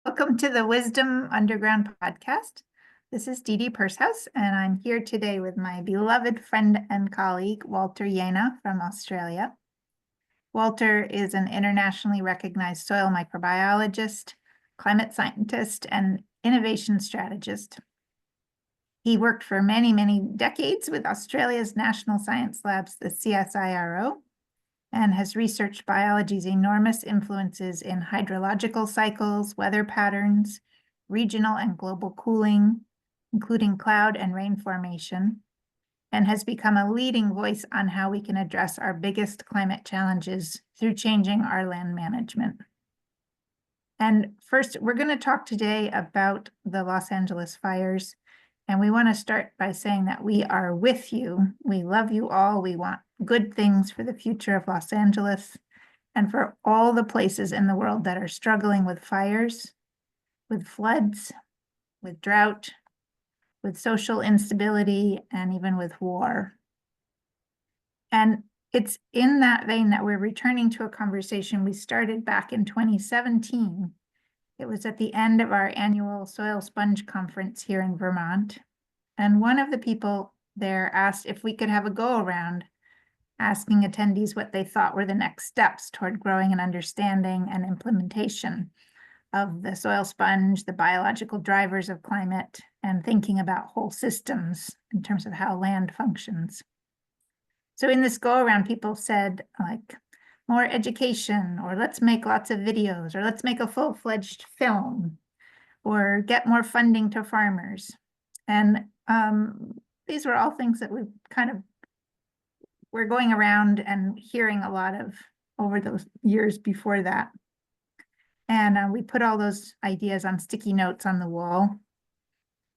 Welcome to the Wisdom Underground podcast. This is Didi Pershouse, and I'm here today with my beloved friend and colleague, Walter Jehne from Australia. Walter is an internationally recognized soil microbiologist, climate scientist, and innovation strategist. He worked for many, many decades with Australia's National Science Labs, the CSIRO, and has researched biology's enormous influences in hydrological cycles, weather patterns, regional and global cooling, including cloud and rain formation, and has become a leading voice on how we can address our biggest climate challenges through changing our land management. And first, we're going to talk today about the Los Angeles fires. And we want to start by saying that we are with you. We love you all. We want good things for the future of Los Angeles and for all the places in the world that are struggling with fires, with floods, with drought, with social instability, and even with war. And it's in that vein that we're returning to a conversation we started back in 2017. It was at the end of our annual Soil Sponge Conference here in Vermont. And one of the people there asked if we could have a go-around, asking attendees what they thought were the next steps toward growing an understanding and implementation of the soil sponge, the biological drivers of climate, and thinking about whole systems in terms of how land functions. So in this go-around, people said, like, more education, or let's make lots of videos, or let's make a full-fledged film, or get more funding to farmers. And these were all things that we're going around and hearing a lot of over those years before that. And we put all those ideas on sticky notes on the wall.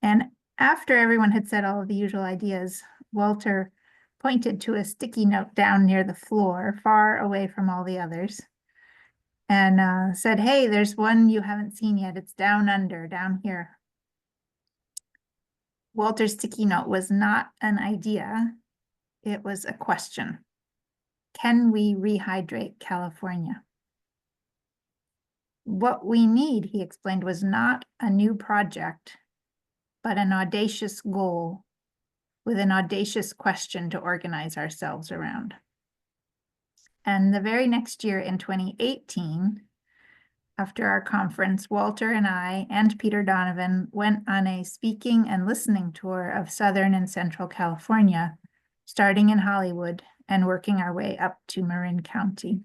And after everyone had said all of the usual ideas, Walter pointed to a sticky note down near the floor, far away from all the others, and said, "Hey, there's one you haven't seen yet. It's down under, down here." Walter's sticky note was not an idea. It was a question. Can we rehydrate California? What we need, he explained, was not a new project, but an audacious goal with an audacious question to organize ourselves around. And the very next year in 2018, after our conference, Walter and I and Peter Donovan went on a speaking and listening tour of Southern and Central California, starting in Hollywood and working our way up to Marin County.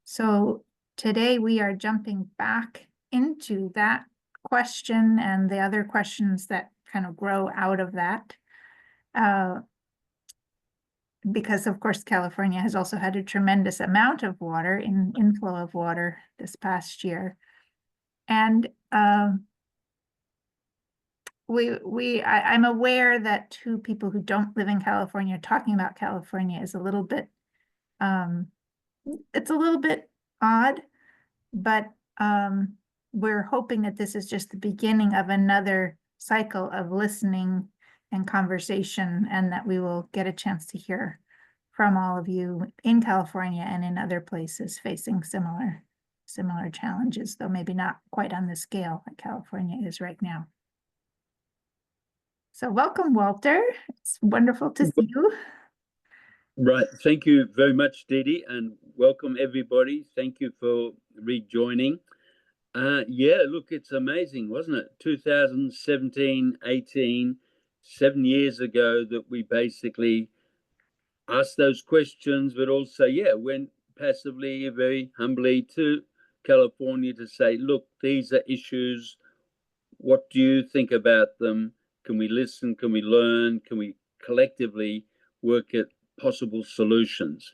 So today we are jumping back into that question and the other questions that kind of grow out of that. Because of course, California has also had a tremendous amount of water, inflow of water this past year. And I'm aware that two people who don't live in California talking about California is a little bit, it's a little bit odd, but we're hoping that this is just the beginning of another cycle of listening and conversation, and that we will get a chance to hear from all of you in California and in other places facing similar challenges, though maybe not quite on the scale that California is right now. So welcome, Walter. It's wonderful to see you. Right. Thank you very much, Didi, and welcome everybody. Thank you for rejoining. Yeah, look, it's amazing, wasn't it? 2017, 18, 7 years ago that we basically asked those questions, but also, went passively, very humbly to California to say, look, these are issues. What do you think about them? Can we listen? Can we learn? Can we collectively work at possible solutions?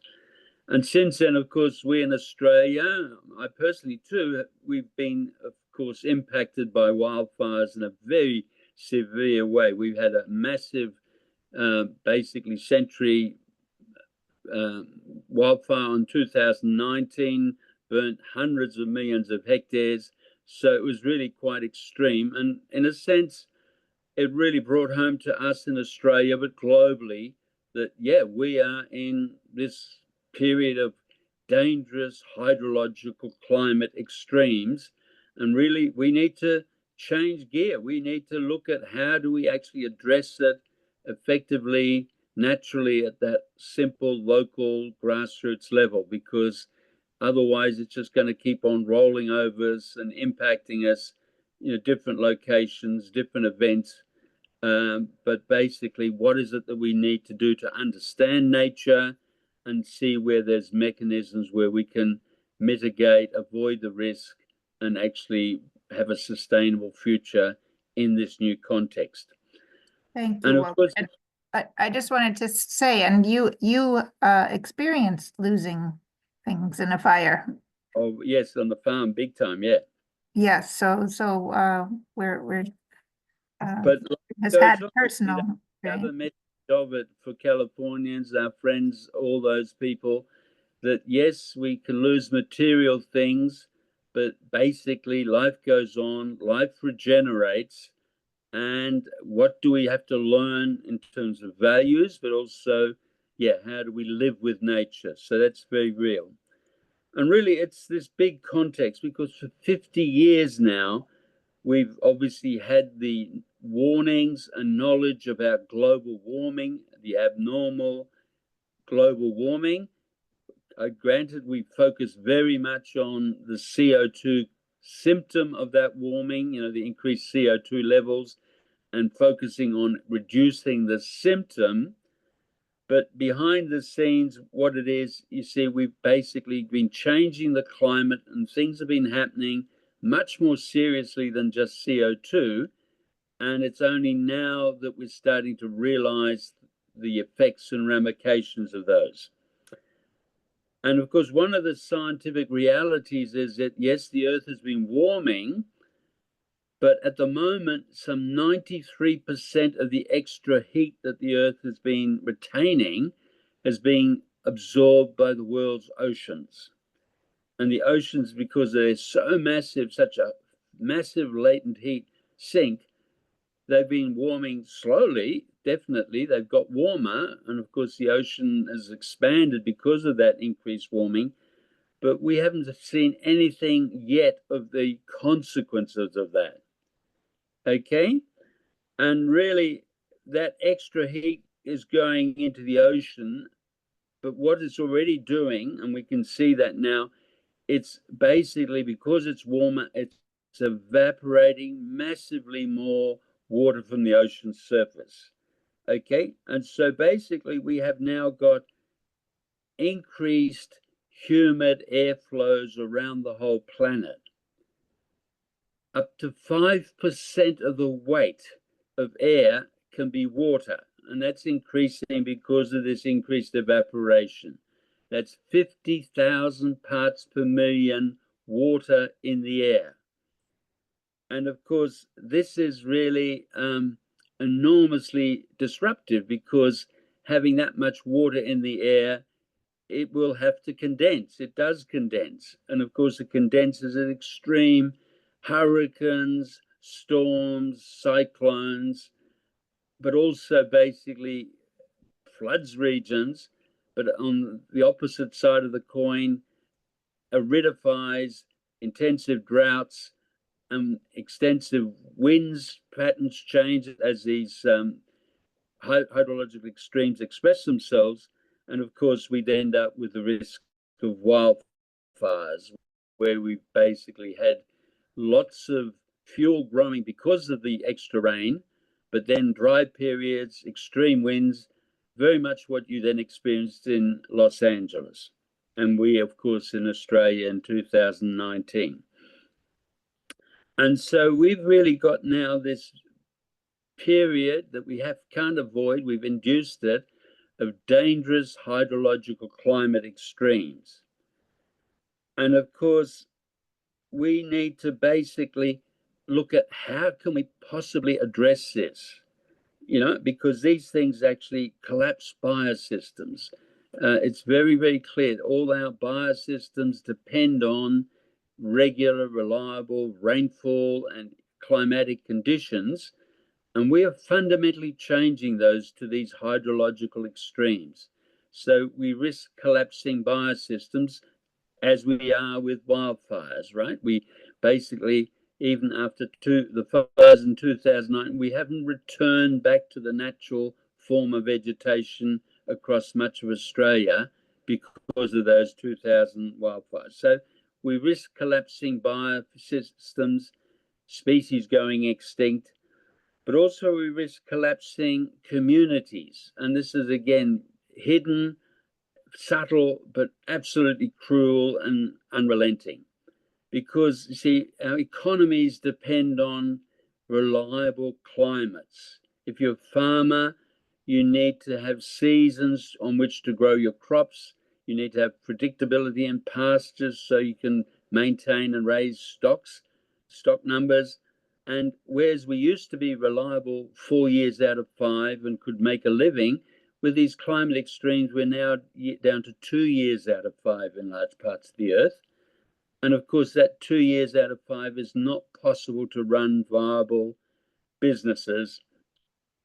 And since then, of course, we in Australia, I personally too, we've been, of course, impacted by wildfires in a very severe way. We've had a massive, basically century wildfire in 2019, burnt hundreds of millions of hectares. So it was really quite extreme. And in a sense, it really brought home to us in Australia, but globally, that, we are in this period of dangerous hydrological climate extremes. And really, we need to change gear. We need to look at how do we actually address it effectively, naturally, at that simple local grassroots level, because otherwise it's just going to keep on rolling over us and impacting us, different locations, different events. But basically, what is it that we need to do to understand nature and see where there's mechanisms where we can mitigate, avoid the risk, and actually have a sustainable future in this new context. Thank And you, of Walter. course, I just wanted to say, and you experienced losing things in a fire. oh yes, on the farm, big time, yeah. Yes, so we're But has goes had on, personal the other experience. message of it for Californians, our friends, all those people, that yes, we can lose material things, but basically life goes on, life regenerates. And what do we have to learn in terms of values, but also, yeah, how do we live with nature? So that's very real. And really, it's this big context because for 50 years now, we've obviously had the warnings and knowledge about global warming, the abnormal global warming. Granted, we focus very much on the CO2 symptom of that warming, the increased CO2 levels, and focusing on reducing the symptom. But behind the scenes, what it is, you see, we've basically been changing the climate and things have been happening much more seriously than just CO2. And it's only now that we're starting to realize the effects and ramifications of those. And of course, one of the scientific realities is that, yes, the Earth has been warming, but at the moment, some 93% of the extra heat that the Earth has been retaining has been absorbed by the world's oceans. And the oceans, because they're so massive, such a massive latent heat sink, they've been warming slowly, definitely. They've got warmer. And of course, the ocean has expanded because of that increased warming. But we haven't seen anything yet of the consequences of that. Okay? And really, that extra heat is going into the ocean. But what it's already doing, and we can see that now, it's basically because it's warmer, it's evaporating massively more water from the ocean surface. Okay, and so basically we have now got increased humid air flows around the whole planet. Up to 5% of the weight of air can be water, and that's increasing because of this increased evaporation. That's 50,000 parts per million water in the air. And of course, this is really enormously disruptive because having that much water in the air, it will have to condense. It does condense. And of course, it condenses at extreme hurricanes, storms, cyclones, but also basically floods regions. But on the opposite side of the coin, aridifies, intensive droughts, extensive winds patterns change as these hydrological extremes express themselves. And of course, we'd end up with the risk of wildfires, where we basically had lots of fuel growing because of the extra rain, but then dry periods, extreme winds, very much what you then experienced in Los Angeles. And we, of course, in Australia in 2019. And so we've really got now this period that we can't avoid, we've induced it, of dangerous hydrological climate extremes. And of course, we need to basically look at how can we possibly address this, because these things actually collapse biosystems. It's very, very clear that all our biosystems depend on regular, reliable rainfall and climatic conditions. And we are fundamentally changing those to these hydrological extremes. So we risk collapsing biosystems as we are with wildfires, right? basically, even after the fires in 2009, we haven't returned back to the natural form of vegetation across much of Australia because of those 2000 wildfires. So we risk collapsing biosystems, species going extinct, but also we risk collapsing communities. And this is, again, hidden, subtle, but absolutely cruel and unrelenting. Because, you see, our economies depend on reliable climates. If you're a farmer, you need to have seasons on which to grow your crops. You need to have predictability in pastures so you can maintain and raise stock numbers. And whereas we used to be reliable 4 years out of 5 and could make a living, with these climate extremes, we're now down to 2 years out of 5 in large parts of the earth. And of course, that 2 years out of 5 is not possible to run viable businesses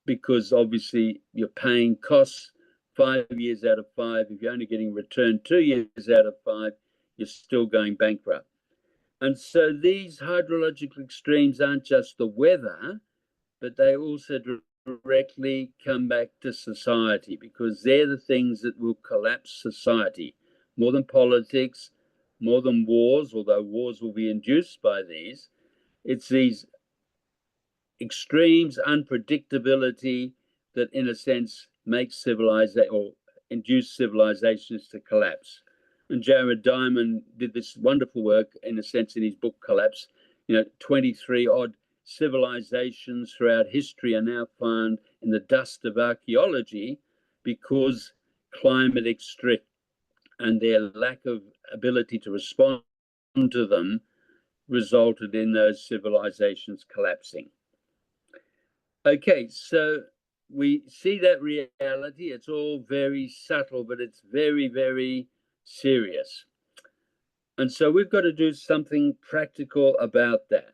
because obviously you're paying costs 5 years out of 5. If you're only getting return 2 years out of 5, you're still going bankrupt. And so these hydrological extremes aren't just the weather, but they also directly come back to society because they're the things that will collapse society more than politics, more than wars, although wars will be induced by these. It's these extremes, unpredictability that, in a sense, makes civilization or induce civilizations to collapse. And Jared Diamond did this wonderful work, in a sense, in his book Collapse. 23 odd civilizations throughout history are now found in the dust of archaeology because climate extreme and their lack of ability to respond to them resulted in those civilizations collapsing. Okay, so we see that reality. It's all very subtle, but it's very, very serious. And so we've got to do something practical about that.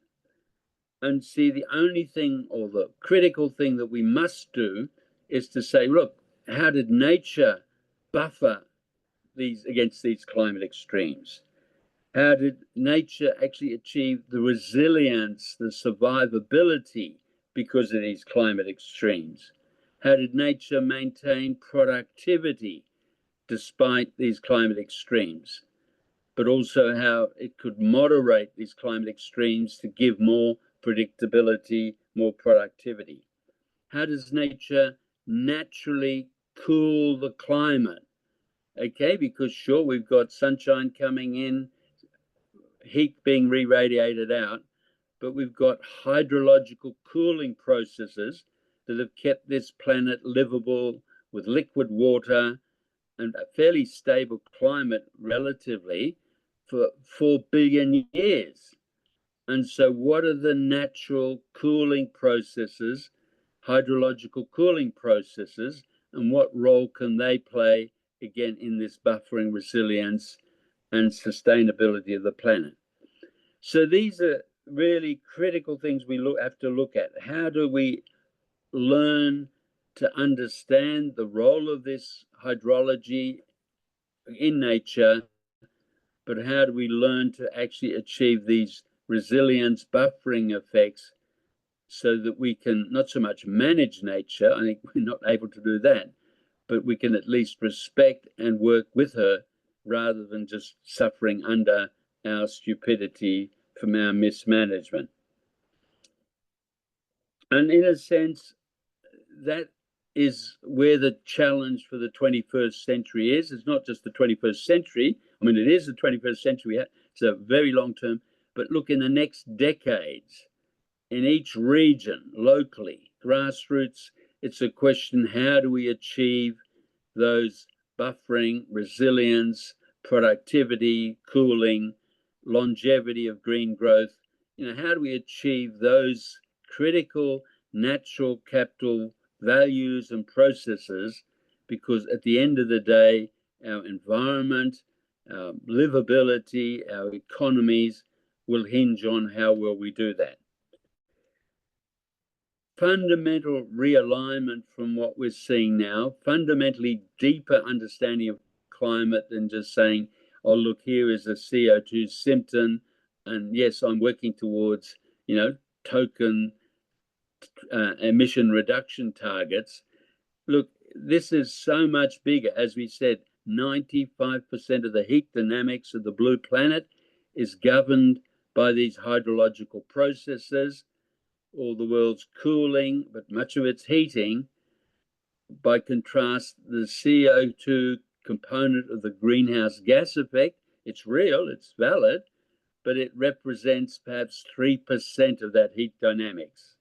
And see, the only thing or the critical thing that we must do is to say, look, how did nature buffer against these climate extremes? How did nature actually achieve the resilience, the survivability because of these climate extremes? How did nature maintain productivity despite these climate extremes? But also how it could moderate these climate extremes to give more predictability, more productivity. How does nature naturally cool the climate? Okay, because sure, we've got sunshine coming in, heat being re-radiated out, but we've got hydrological cooling processes that have kept this planet livable with liquid water and a fairly stable climate relatively for 4 billion years. And so what are the natural cooling processes, hydrological cooling processes, and what role can they play, again, in this buffering resilience and sustainability of the planet? So these are really critical things we have to look at. How do we learn to understand the role of this hydrology in nature, but how do we learn to actually achieve these resilience buffering effects so that we can not so much manage nature, I think we're not able to do that, but we can at least respect and work with her rather than just suffering under our stupidity from our mismanagement. And in a sense, that is where the challenge for the 21st century is. It's not just the 21st century. I mean, it is the 21st century. It's a very long term. But look, in the next decades, in each region, locally, grassroots, it's a question, how do we achieve those buffering, resilience, productivity, cooling, longevity of green growth? How do we achieve those critical natural capital values and processes? Because at the end of the day, our environment, our livability, our economies will hinge on how well we do that. Fundamental realignment from what we're seeing now, fundamentally deeper understanding of climate than just saying, oh, look, here is a CO2 symptom and yes, I'm working towards, token emission reduction targets. Look, this is so much bigger. As we said, 95% of the heat dynamics of the blue planet is governed by these hydrological processes. All the world's cooling, but much of it's heating. By contrast, the CO2 component of the greenhouse gas effect, it's real, it's valid, but it represents perhaps 3% of that heat dynamics.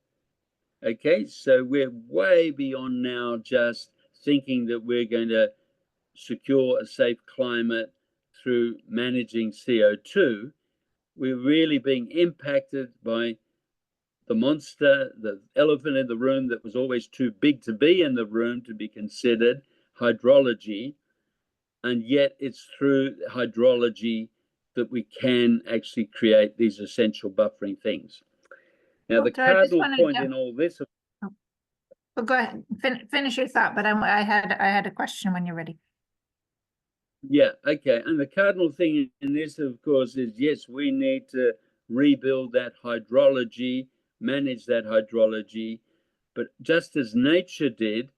Okay, so we're way beyond now just thinking that we're going to secure a safe climate through managing CO2. We're really being impacted by the monster, the elephant in the room that was always too big to be in the room to be considered, hydrology. And yet it's through hydrology that we can actually create these essential buffering things. Now, the Walter, I just cardinal wanted point to, in all this. well, go ahead, finish your thought, but I had a question when you're ready. Yeah, okay. And the cardinal thing in this, of course, is yes, we need to rebuild that hydrology, manage that hydrology. But just as nature did,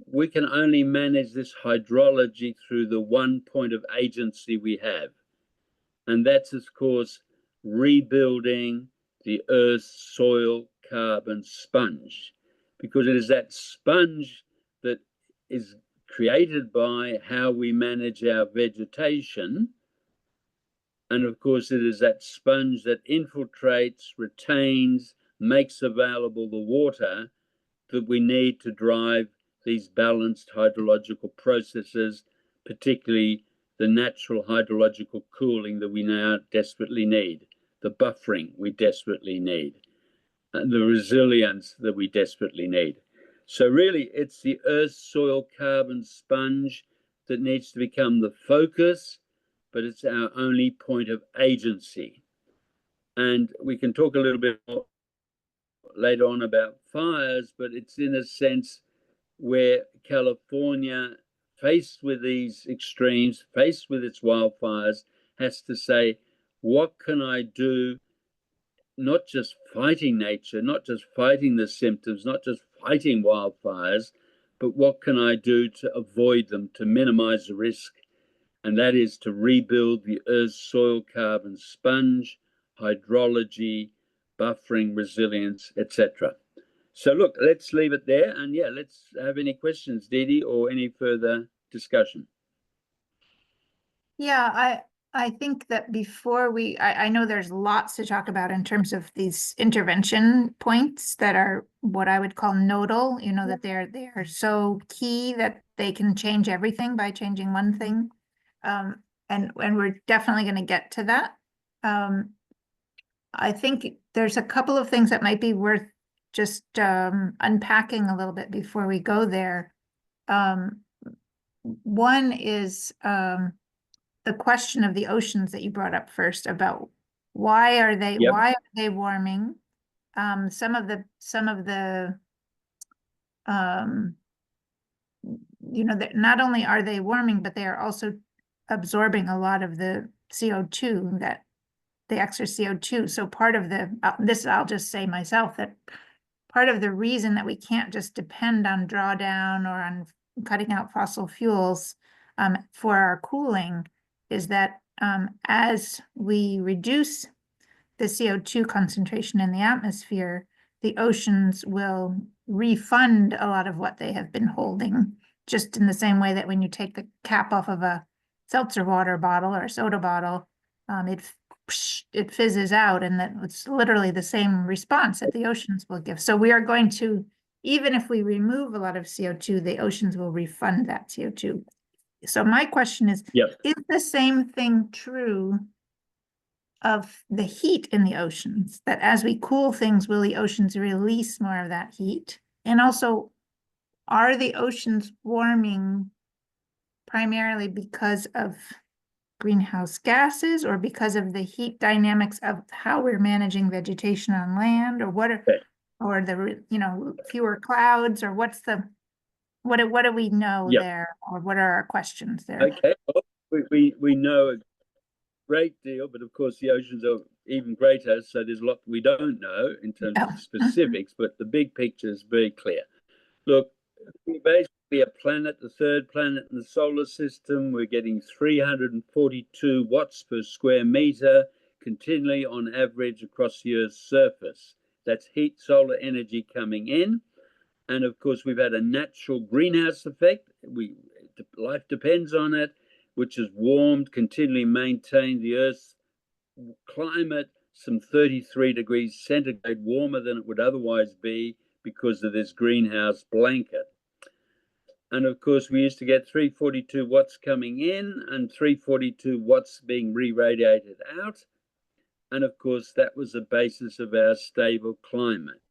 we can only manage this hydrology through the one point of agency we have. And that's, of course, rebuilding the Earth's soil carbon sponge, because it is that sponge that is created by how we manage our vegetation. And of course, it is that sponge that infiltrates, retains, makes available the water that we need to drive these balanced hydrological processes, particularly the natural hydrological cooling that we now desperately need, the buffering we desperately need, and the resilience that we desperately need. So really, it's the Earth's soil carbon sponge that needs to become the focus, but it's our only point of agency. And we can talk a little bit more later on about fires, but it's in a sense where California, faced with these extremes, faced with its wildfires, has to say, what can I do? Not just fighting nature, not just fighting the symptoms, not just fighting wildfires, but what can I do to avoid them, to minimize the risk? And that is to rebuild the Earth's soil carbon sponge, hydrology, buffering, resilience, etc. So look, let's leave it there. And yeah, let's have any questions, Didi, or any further discussion. Yeah, I think that before I know there's lots to talk about in terms of these intervention points that are what I would call nodal, that they are so key that they can change everything by changing one thing. And we're definitely going to get to that. I think there's a couple of things that might be worth just unpacking a little bit before we go there. One is the question of the oceans that you brought up first about why are they warming? Some of the not only are they warming, but they are also absorbing a lot of the CO2, that the extra CO2. So part of this, I'll just say myself, that part of the reason that we can't just depend on drawdown or on cutting out fossil fuels for our cooling is that as we reduce the CO2 concentration in the atmosphere, the oceans will refund a lot of what they have been holding, just in the same way that when you take the cap off of a seltzer water bottle or a soda bottle, it fizzes out, and that it's literally the same response that the oceans will give. So we are going to, even if we remove a lot of CO2, the oceans will refund that CO2. So my question is the same thing true of the heat in the oceans, that as we cool things, will the oceans release more of that heat? And also, are the oceans warming primarily because of greenhouse gases or because of the heat dynamics of how we're managing vegetation on land, or or the fewer clouds, or what do we know there, or what are our questions there? Okay, well, we know a great deal, but of course the oceans are even greater. So there's a lot we don't know in terms of specifics, but the big picture is very clear. Look, we're basically a planet, the third planet in the solar system. We're getting 342 watts per square meter continually on average across the Earth's surface. That's heat, solar energy coming in. And of course, we've had a natural greenhouse effect. Life depends on it, which has warmed, continually maintained the Earth's climate some 33 degrees centigrade warmer than it would otherwise be because of this greenhouse blanket. And of course, we used to get 342 watts coming in and 342 watts being re-radiated out. And of course, that was the basis of our stable climate.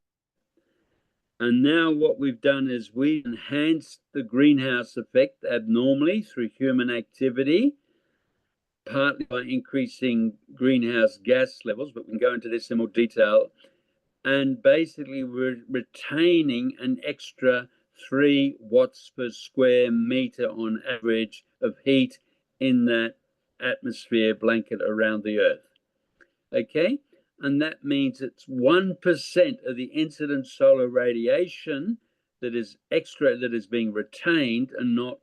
And now what we've done is we enhanced the greenhouse effect abnormally through human activity, partly by increasing greenhouse gas levels, but we can go into this in more detail. And basically, we're retaining an extra 3 watts per square meter on average of heat in that atmosphere blanket around the Earth. Okay? And that means it's 1% of the incident solar radiation that is extra, that is being retained and not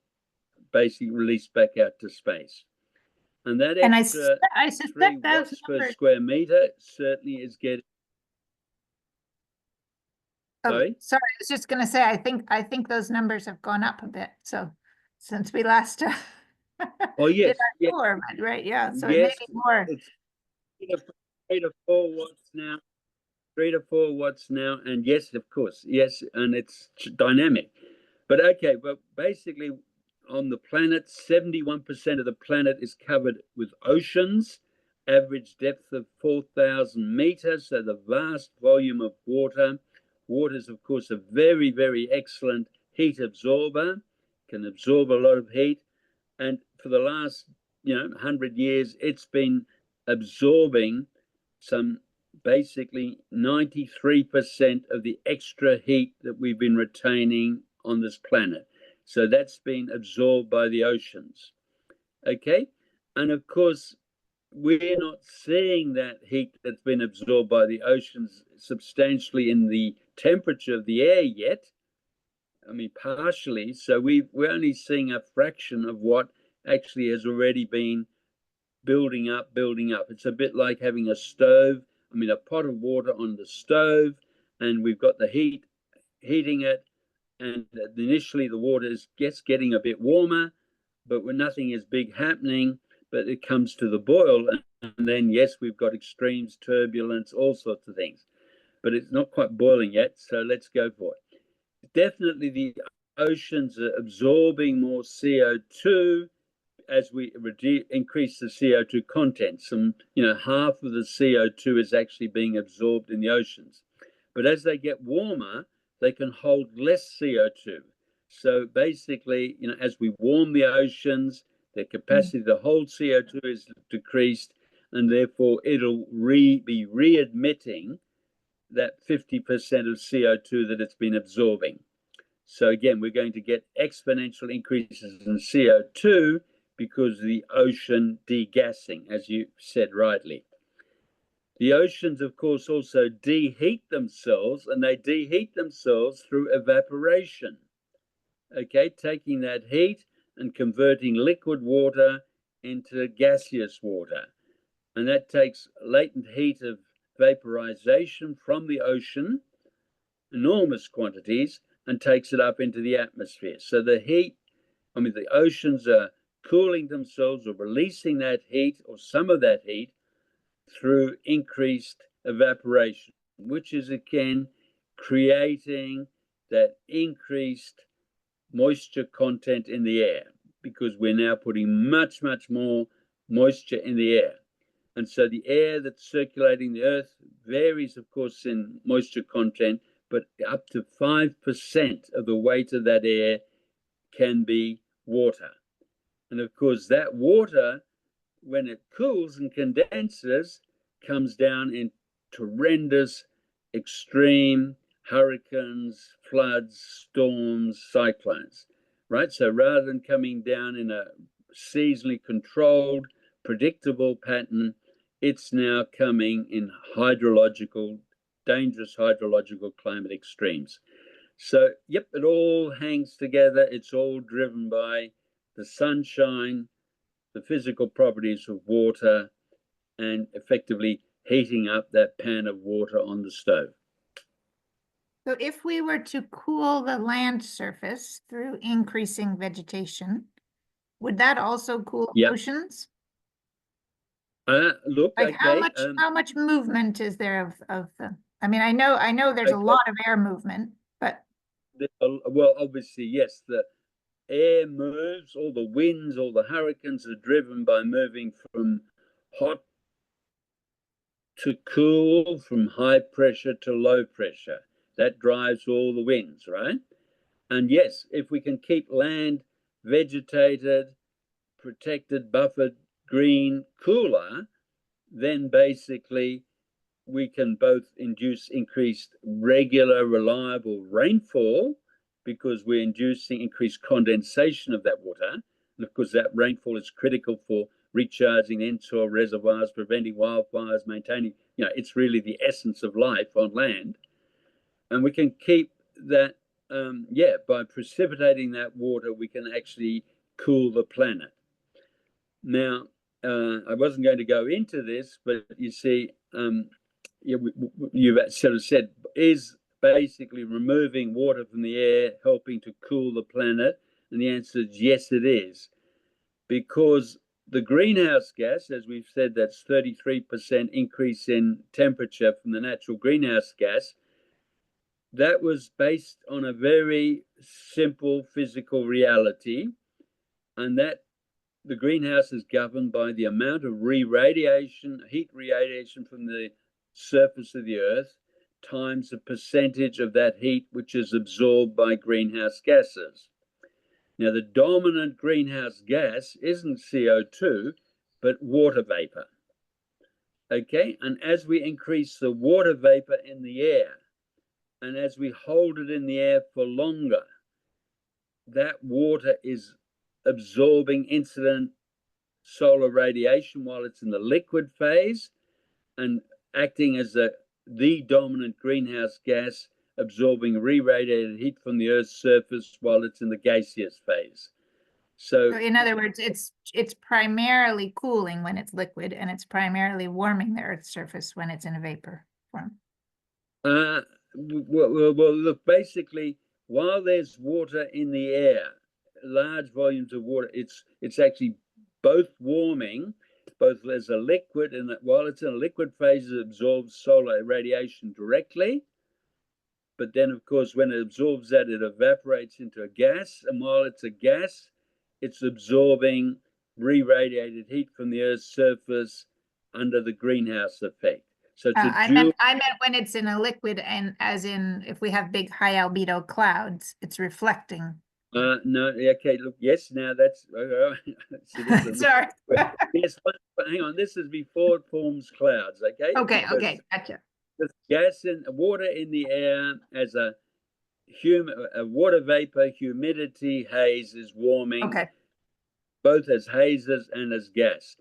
basically released back out to space. And that extra I 3 watts per square meter certainly is getting. Sorry, I was just going to say, I think those numbers have gone up a bit. So since we last yes, did our tour, right? Yeah, so yes, it may be more. It's 3 to 4 watts now. 3 to 4 watts now, and yes, of course, yes, and it's dynamic. But okay, but basically, on the planet, 71% of the planet is covered with oceans, average depth of 4,000 meters. So the vast volume of water. Water is, of course, a very, very excellent heat absorber, can absorb a lot of heat. And for the last, 100 years, it's been absorbing some basically 93% of the extra heat that we've been retaining on this planet. So that's been absorbed by the oceans. Okay. And of course, we're not seeing that heat that's been absorbed by the oceans substantially in the temperature of the air yet. I mean, partially. So we're only seeing a fraction of what actually has already been building up. It's a bit like having a stove. I mean, a pot of water on the stove, and we've got the heat heating it. And initially the water is getting a bit warmer, but when nothing is big happening, but it comes to the boil, and then yes, we've got extremes, turbulence, all sorts of things, but it's not quite boiling yet. So let's go for it. Definitely the oceans are absorbing more CO2 as we increase the CO2 content. Some, half of the CO2 is actually being absorbed in the oceans. But as they get warmer, they can hold less CO2. So basically, as we warm the oceans, their capacity to hold CO2 is decreased, and therefore it'll be re-emitting that 50% of CO2 that it's been absorbing. So again, we're going to get exponential increases in CO2 because of the ocean degassing, as you said rightly. The oceans, of course, also deheat themselves, and they deheat themselves through evaporation. Okay, taking that heat and converting liquid water into gaseous water. And that takes latent heat of vaporization from the ocean, enormous quantities, and takes it up into the atmosphere. So the oceans are cooling themselves or releasing that heat or some of that heat through increased evaporation, which is again creating that increased moisture content in the air, because we're now putting much, much more moisture in the air. And so the air that's circulating the Earth varies, of course, in moisture content, but up to 5% of the weight of that air can be water. And of course, that water, when it cools and condenses, comes down in horrendous, extreme hurricanes, floods, storms, cyclones, right? So rather than coming down in a seasonally controlled, predictable pattern, it's now coming in dangerous hydrological climate extremes. So, yep, it all hangs together. It's all driven by the sunshine, the physical properties of water, and effectively heating up that pan of water on the stove. So if we were to cool the land surface through increasing vegetation, would that also cool oceans? Look, like okay. How much movement is there of the? I mean, I know there's a lot of air movement, but well, obviously, yes, the air moves, all the winds, all the hurricanes are driven by moving from hot to cool, from high pressure to low pressure. That drives all the winds, right? And yes, if we can keep land vegetated, protected, buffered, green, cooler, then basically we can both induce increased regular, reliable rainfall because we're inducing increased condensation of that water. And of course, that rainfall is critical for recharging in-soil reservoirs, preventing wildfires, maintaining, it's really the essence of life on land. And we can keep that, by precipitating that water, we can actually cool the planet. Now, I wasn't going to go into this, but you see, you've sort of said, is basically removing water from the air helping to cool the planet? And the answer is yes, it is. Because the greenhouse gas, as we've said, that's 33% increase in temperature from the natural greenhouse gas. That was based on a very simple physical reality, and that the greenhouse is governed by the amount of heat radiation from the surface of the Earth times the percentage of that heat which is absorbed by greenhouse gases. Now, the dominant greenhouse gas isn't CO2, but water vapor. Okay, and as we increase the water vapor in the air, and as we hold it in the air for longer, that water is absorbing incident solar radiation while it's in the liquid phase and acting as the dominant greenhouse gas, absorbing re-radiated heat from the Earth's surface while it's in the gaseous phase. So in other words, it's primarily cooling when it's liquid, and it's primarily warming the Earth's surface when it's in a vapor form. Well, look, basically, while there's water in the air, large volumes of water, it's actually both warming, both as a liquid, and while it's in a liquid phase, it absorbs solar radiation directly. But then, of course, when it absorbs that, it evaporates into a gas. And while it's a gas, it's absorbing re-radiated heat from the Earth's surface under the greenhouse effect. So it's I meant when it's in a liquid, and as in if we have big high albedo clouds, it's reflecting. No, okay, look, yes, now that's sorry. Yes, but hang on, this is before it forms clouds, okay? Okay, gotcha. The gas and water in the air as a water vapor, humidity, haze is warming, both as hazes and as gas.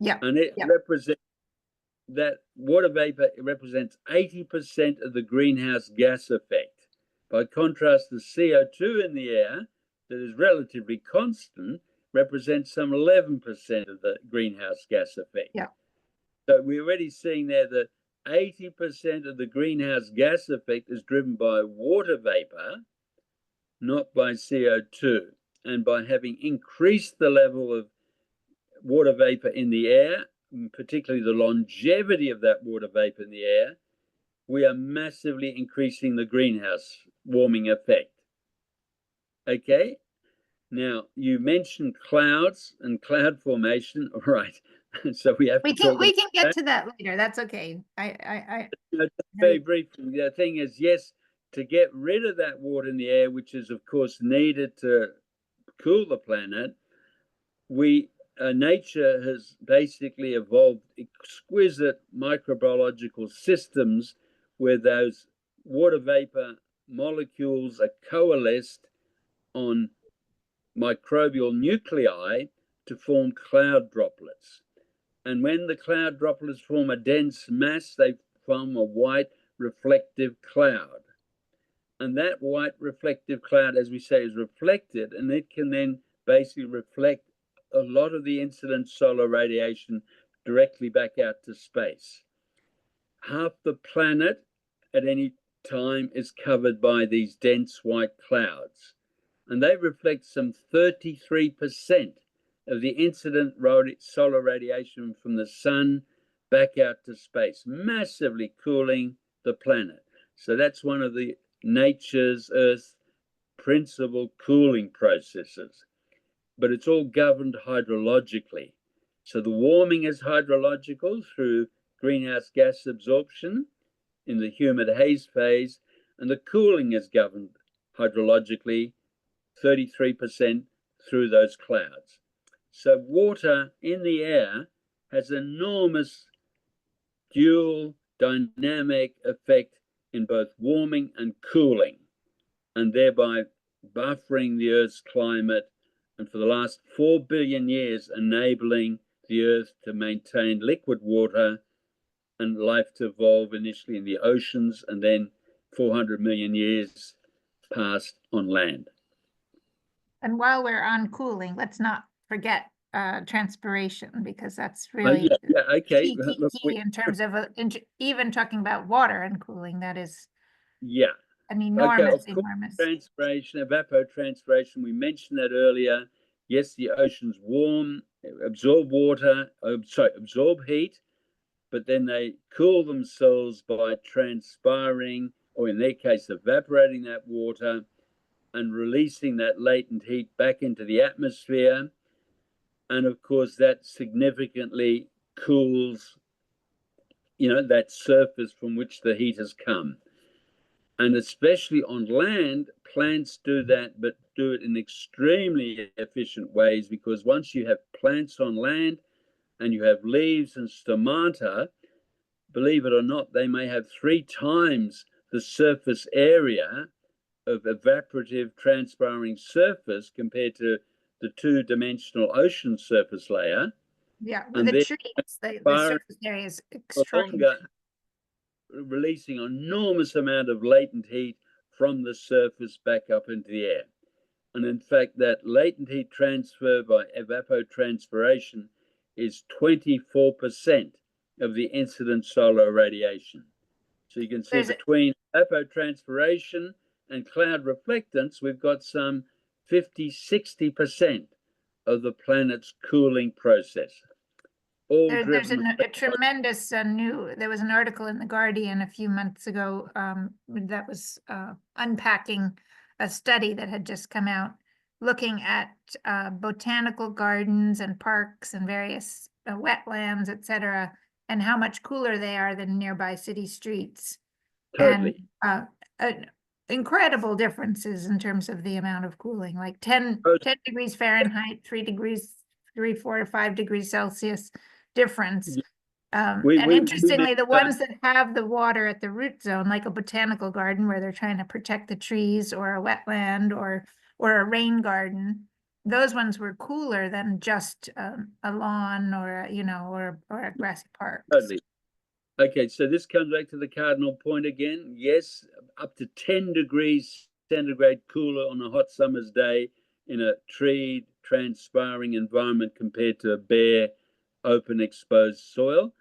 Yeah. And it represents that water vapor represents 80% of the greenhouse gas effect. By contrast, the CO2 in the air that is relatively constant represents some 11% of the greenhouse gas effect. Yeah. So we're already seeing there that 80% of the greenhouse gas effect is driven by water vapor, not by CO2. And by having increased the level of water vapor in the air, particularly the longevity of that water vapor in the air, we are massively increasing the greenhouse warming effect. Okay, now you mentioned clouds and cloud formation, all right? So we have we can get to that later. That's okay. Very briefly, the thing is, yes, to get rid of that water in the air, which is of course needed to cool the planet, nature has basically evolved exquisite microbiological systems where those water vapor molecules are coalesced on microbial nuclei to form cloud droplets. And when the cloud droplets form a dense mass, they form a white reflective cloud. And that white reflective cloud, as we say, is reflected, and it can then basically reflect a lot of the incident solar radiation directly back out to space. Half the planet at any time is covered by these dense white clouds, and they reflect some 33% of the incident solar radiation from the sun back out to space, massively cooling the planet. So that's one of the nature's, Earth's principal cooling processes. But it's all governed hydrologically. So the warming is hydrological through greenhouse gas absorption in the humid haze phase, and the cooling is governed hydrologically, 33% through those clouds. So water in the air has enormous dual dynamic effect in both warming and cooling, and thereby buffering the Earth's climate, and for the last 4 billion years enabling the Earth to maintain liquid water and life to evolve initially in the oceans, and then 400 million years passed on land. And while we're on cooling, let's not forget transpiration, because that's really Okay. key, Look, key in terms of even talking about water and cooling. That is an enormous, of course, transpiration, evapotranspiration, we mentioned that earlier. Yes, the oceans warm, absorb water, absorb heat, but then they cool themselves by transpiring, or in their case, evaporating that water and releasing that latent heat back into the atmosphere. And of course, that significantly cools, that surface from which the heat has come. And especially on land, plants do that, but do it in extremely efficient ways, because once you have plants on land and you have leaves and stomata, believe it or not, they may have 3 times the surface area of evaporative transpiring surface compared to the 2-dimensional ocean surface layer. Yeah, with the trees, the surface area is extraordinary. Releasing an enormous amount of latent heat from the surface back up into the air. And in fact, that latent heat transfer by evapotranspiration is 24% of the incident solar radiation. So you can see between evapotranspiration and cloud reflectance, we've got some 50-60% of the planet's cooling process. There's a tremendous there was an article in The Guardian a few months ago that was unpacking a study that had just come out, looking at botanical gardens and parks and various wetlands, etc., and how much cooler they are than nearby city streets. Totally. And incredible differences in terms of the amount of cooling, like 10 degrees Fahrenheit, 4 to 5 degrees Celsius difference. And interestingly, the ones that have the water at the root zone, like a botanical garden where they're trying to protect the trees, or a wetland, or a rain garden, those ones were cooler than just a lawn, or a grassy park. Totally. Okay, so this comes back to the cardinal point again. Yes, up to 10 degrees centigrade cooler on a hot summer's day in a treed, transpiring environment compared to a bare, open, exposed soil.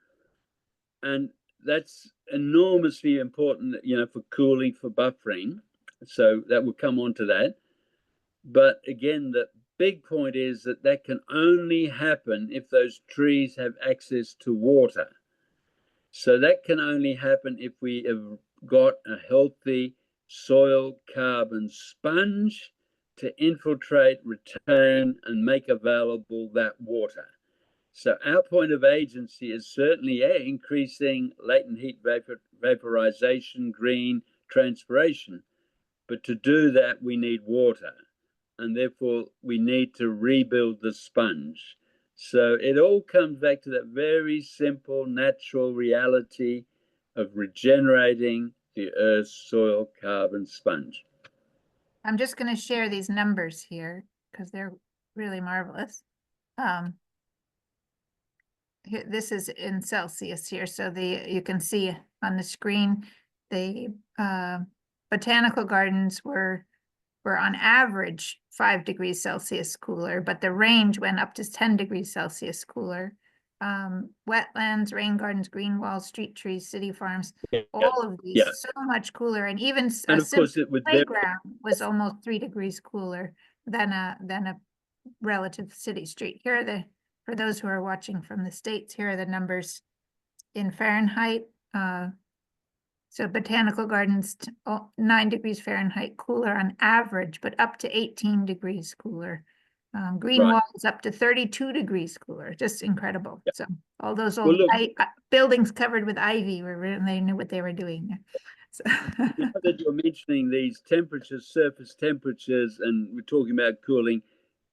And that's enormously important, for cooling, for buffering. So that will come on to that. But again, the big point is that can only happen if those trees have access to water. So that can only happen if we have got a healthy soil carbon sponge to infiltrate, retain, and make available that water. So our point of agency is certainly increasing latent heat vaporization, green transpiration. But to do that, we need water. And therefore, we need to rebuild the sponge. So it all comes back to that very simple, natural reality of regenerating the Earth's soil carbon sponge. I'm just going to share these numbers here because they're really marvelous. this is in Celsius here, so you can see on the screen, the botanical gardens were on average 5 degrees Celsius cooler, but the range went up to 10 degrees Celsius cooler. Wetlands, rain gardens, green walls, street trees, city farms, Yeah. all of these Yeah. so much cooler, and even And a of course, simple it would playground was almost 3 degrees cooler than a relative city street. Here are for those who are watching from the States, here are the numbers in Fahrenheit. So botanical gardens, 9 degrees Fahrenheit cooler on average, but up to 18 degrees cooler. Green Right. walls up to 32 degrees cooler, just incredible. Yeah. So all those Well, old look, buildings covered with ivy they knew what they were doing there. So now that you're mentioning these temperatures, surface temperatures, and we're talking about cooling,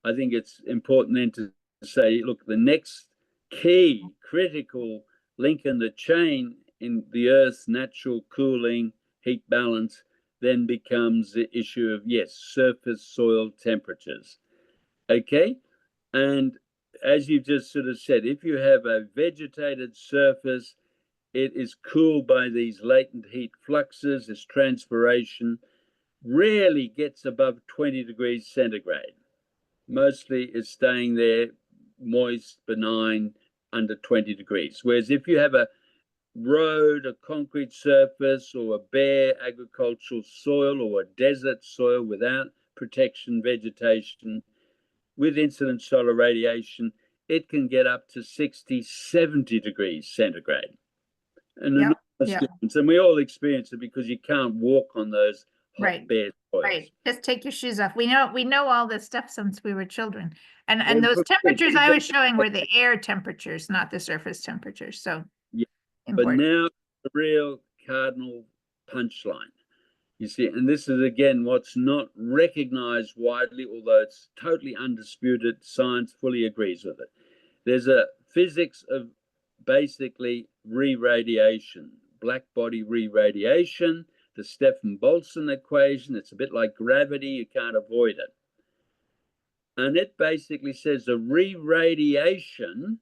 I think it's important then to say, look, the next key critical link in the chain in the Earth's natural cooling heat balance then becomes the issue of, yes, surface soil temperatures. Okay? And as you just sort of said, if you have a vegetated surface, it is cooled by these latent heat fluxes, this transpiration, rarely gets above 20 degrees centigrade. Mostly is staying there moist, benign, under 20 degrees. Whereas if you have a road, a concrete surface, or a bare agricultural soil or a desert soil without protection vegetation, with incident solar radiation, it can get up to 60, 70 degrees centigrade. An yeah, enormous difference. And we all experience it because you can't walk on those hot, right. bare soils. Right. Just take your shoes off. We know all this stuff since we were children. And Well, those temperatures I was showing were the air temperatures, not the surface temperatures. So yeah. But important. now the real cardinal punchline. You see, and this is again what's not recognized widely, although it's totally undisputed. Science fully agrees with it. There's a physics of basically re-radiation, black body re-radiation, the Stefan-Boltzmann equation. It's a bit like gravity, you can't avoid it. And it basically says the re-radiation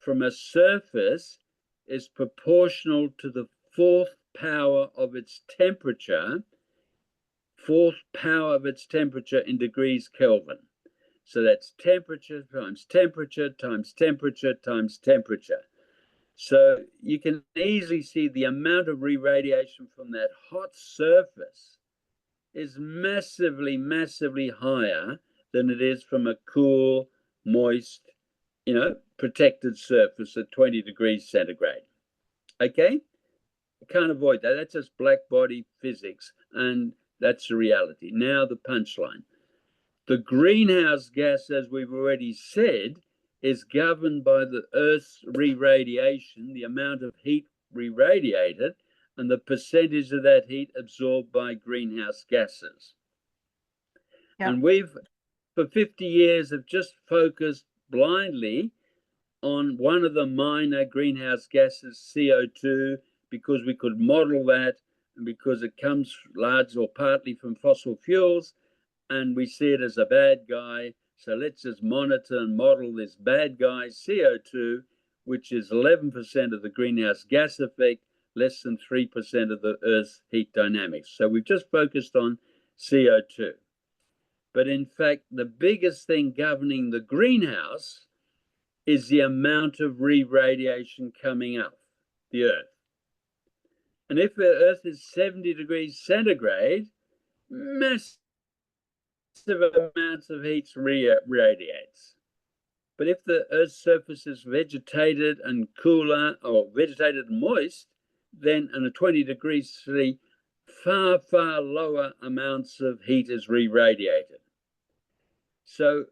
from a surface is proportional to the fourth power of its temperature, in degrees Kelvin. So that's temperature times temperature times temperature times temperature. So you can easily see the amount of re-radiation from that hot surface is massively, massively higher than it is from a cool, moist, protected surface at 20 degrees centigrade. Okay? You can't avoid that. That's just black body physics, and that's the reality. Now the punchline. The greenhouse gas, as we've already said, is governed by the Earth's re-radiation, the amount of heat re-radiated, and the percentage of that heat absorbed by greenhouse gases. Yep. And we've, for 50 years, have just focused blindly on one of the minor greenhouse gases, CO2, because we could model that and because it comes largely or partly from fossil fuels, and we see it as a bad guy. So let's just monitor and model this bad guy, CO2, which is 11% of the greenhouse gas effect, less than 3% of the Earth's heat dynamics. So we've just focused on CO2. But in fact, the biggest thing governing the greenhouse is the amount of re-radiation coming off the Earth. And if the Earth is 70 degrees centigrade, massive amounts of heat radiates. But if the Earth's surface is vegetated and cooler, or vegetated and moist, then in a 20 degrees C, far, far lower amounts of heat is re-radiated. So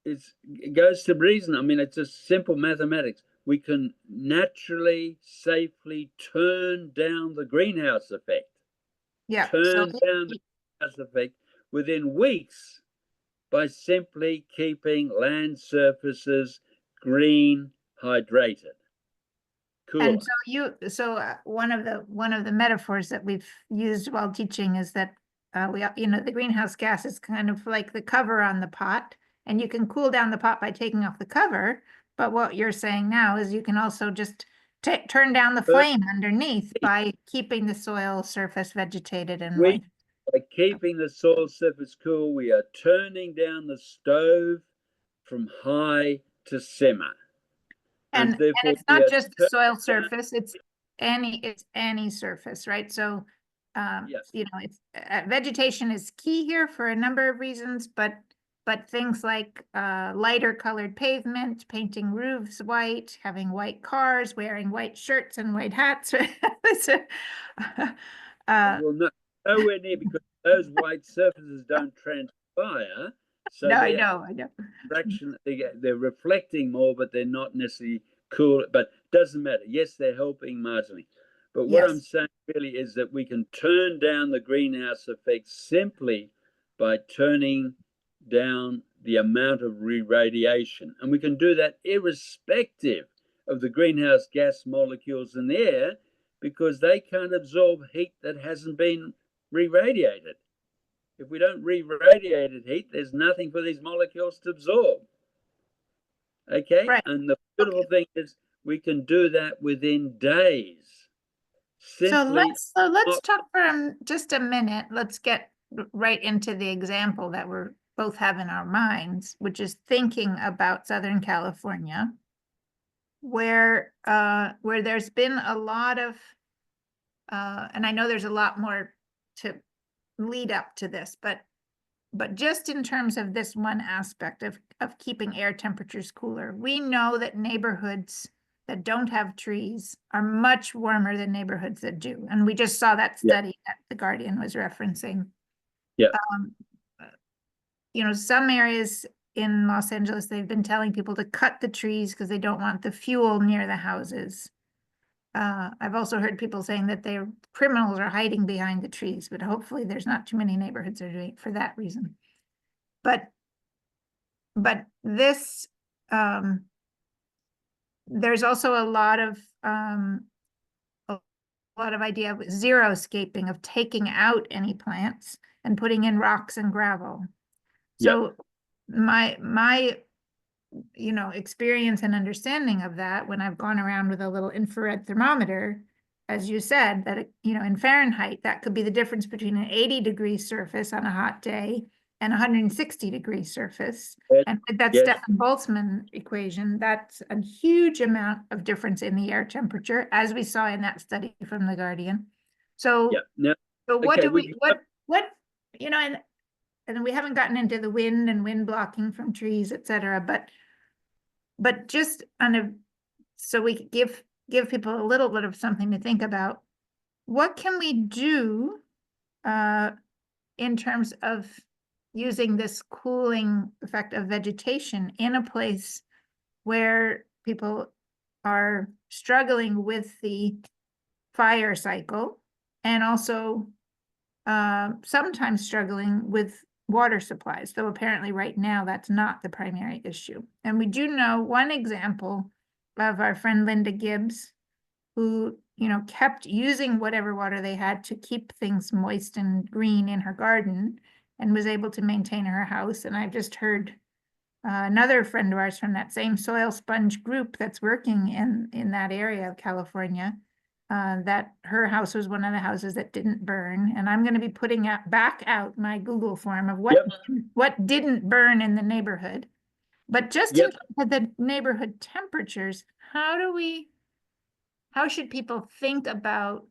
it goes to reason. I mean, it's just simple mathematics. We can naturally, safely turn down the greenhouse effect. Yeah. Turn down the greenhouse effect within weeks by simply keeping land surfaces green, hydrated, cool. And so one of the metaphors that we've used while teaching is that the greenhouse gas is kind of like the cover on the pot, and you can cool down the pot by taking off the cover, But what you're saying now is you can also just turn down the flame underneath by keeping the soil surface vegetated and moist. By keeping the soil surface cool, we are turning down the stove from high to simmer. And therefore it's not just the soil surface, it's any surface, right? So, you know, it's vegetation is key here for a number of reasons, but things like lighter colored pavement, painting roofs white, having white cars, wearing white shirts and white hats. well, nowhere near, because those white surfaces don't transpire. So no, I know. they're reflecting more, but they're not necessarily cool. But doesn't matter. Yes, they're helping marginally. But what I'm saying really is that we can turn down the greenhouse effect simply by turning down the amount of re-radiation. And we can do that irrespective of the greenhouse gas molecules in the air, because they can't absorb heat that hasn't been re-radiated. If we don't re-radiate heat, there's nothing for these molecules to absorb. Okay? Right. And the beautiful thing is we can do that within days. So let's talk for just a minute. Let's get right into the example that we're both have in our minds, which is thinking about Southern California, where there's been a lot of and I know there's a lot more to lead up to this, but just in terms of this one aspect of keeping air temperatures cooler, we know that neighborhoods that don't have trees are much warmer than neighborhoods that do. And we just saw that study that The Guardian was referencing. Yeah. You know, some areas in Los Angeles, they've been telling people to cut the trees because they don't want the fuel near the houses. I've also heard people saying that their criminals are hiding behind the trees, but hopefully there's not too many neighborhoods that are doing it for that reason. But this, there's also a lot of idea of xeriscaping, of taking out any plants and putting in rocks and gravel. So my you know, experience and understanding of that, when I've gone around with a little infrared thermometer, as you said, that, you know, in Fahrenheit, that could be the difference between an 80-degree surface on a hot day and a 160-degree surface. And with that Stefan Boltzmann equation, that's a huge amount of difference in the air temperature, as we saw in that study from The Guardian. So, so what do we, you know, and we haven't gotten into the wind and wind blocking from trees, et cetera, but just so we give people a little bit of something to think about. What can we do in terms of using this cooling effect of vegetation in a place where people are struggling with the fire cycle, and also sometimes struggling with water supplies, though apparently right now that's not the primary issue. And we do know one example of our friend Linda Gibbs, who, you know, kept using whatever water they had to keep things moist and green in her garden, and was able to maintain her house. And I've just heard another friend of ours from that same soil sponge group that's working in that area of California, that her house was one of the houses that didn't burn. And I'm going to be putting back out my Google form of what didn't burn in the neighborhood. But just in terms of the neighborhood temperatures, how should people think about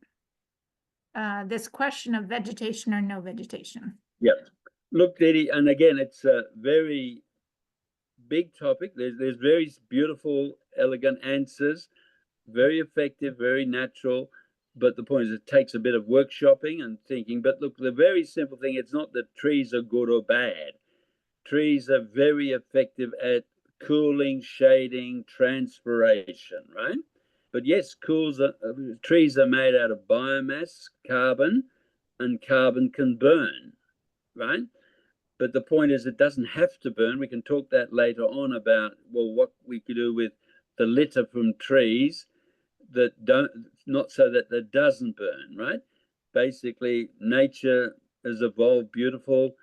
this question of vegetation or no vegetation? Look, Didi, and again, it's a very big topic. There's very beautiful, elegant answers, very effective, very natural. But the point is, it takes a bit of workshopping and thinking. But look, the very simple thing, it's not that trees are good or bad. Trees are very effective at cooling, shading, transpiration, right? But yes, trees are made out of biomass, carbon, and carbon can burn, right? But the point is, it doesn't have to burn. We can talk that later on about, well, what we could do with the litter from trees that don't, not so that it doesn't burn, right? Basically, nature has evolved beautiful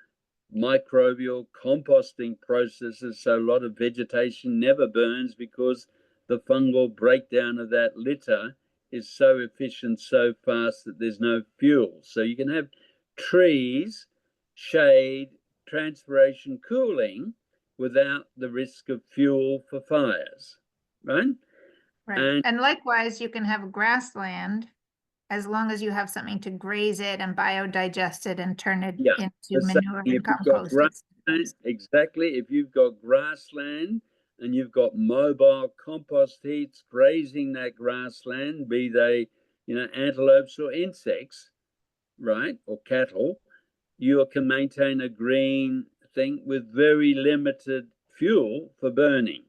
microbial composting processes, so a lot of vegetation never burns because the fungal breakdown of that litter is so efficient, so fast that there's no fuel. So you can have trees, shade, transpiration, cooling without the risk of fuel for fires, right? Right. And likewise, you can have grassland as long as you have something to graze it and biodigest it and turn it into manure and compost. Exactly. If you've got grassland and you've got mobile compost heaps grazing that grassland, be they, antelopes or insects, right, or cattle, you can maintain a green thing with very limited fuel for burning.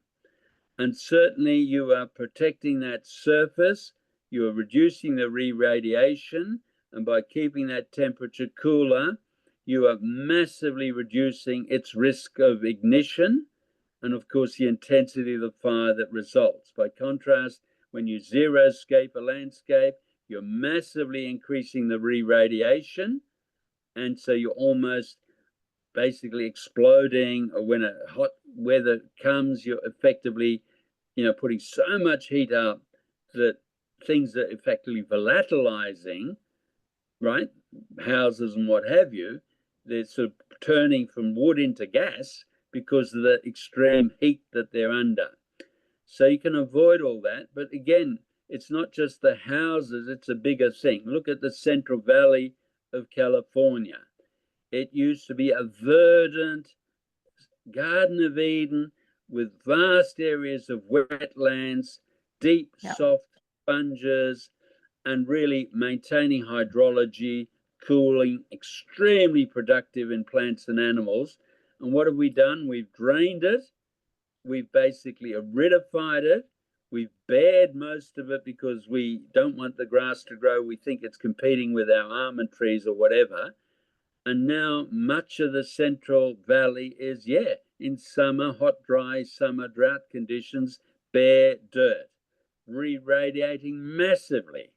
And certainly you are protecting that surface, you are reducing the re-radiation, and by keeping that temperature cooler, you are massively reducing its risk of ignition and, of course, the intensity of the fire that results. By contrast, when you xeriscape a landscape, you're massively increasing the re-radiation, and so you're almost basically exploding, or when a hot weather comes, you're effectively, putting so much heat up that things are effectively volatilizing, right? Houses and what have you, they're sort of turning from wood into gas because of the extreme heat that they're under. So you can avoid all that. But again, it's not just the houses, it's a bigger thing. Look at the Central Valley of California. It used to be a verdant Garden of Eden with vast areas of wetlands, deep, soft sponges, and really maintaining hydrology, cooling, extremely productive in plants and animals. And what have we done? We've drained it. We've basically aridified it. We've bared most of it because we don't want the grass to grow. We think it's competing with our almond trees or whatever. And now much of the Central Valley is, in summer, hot, dry summer drought conditions, bare dirt, re-radiating massively.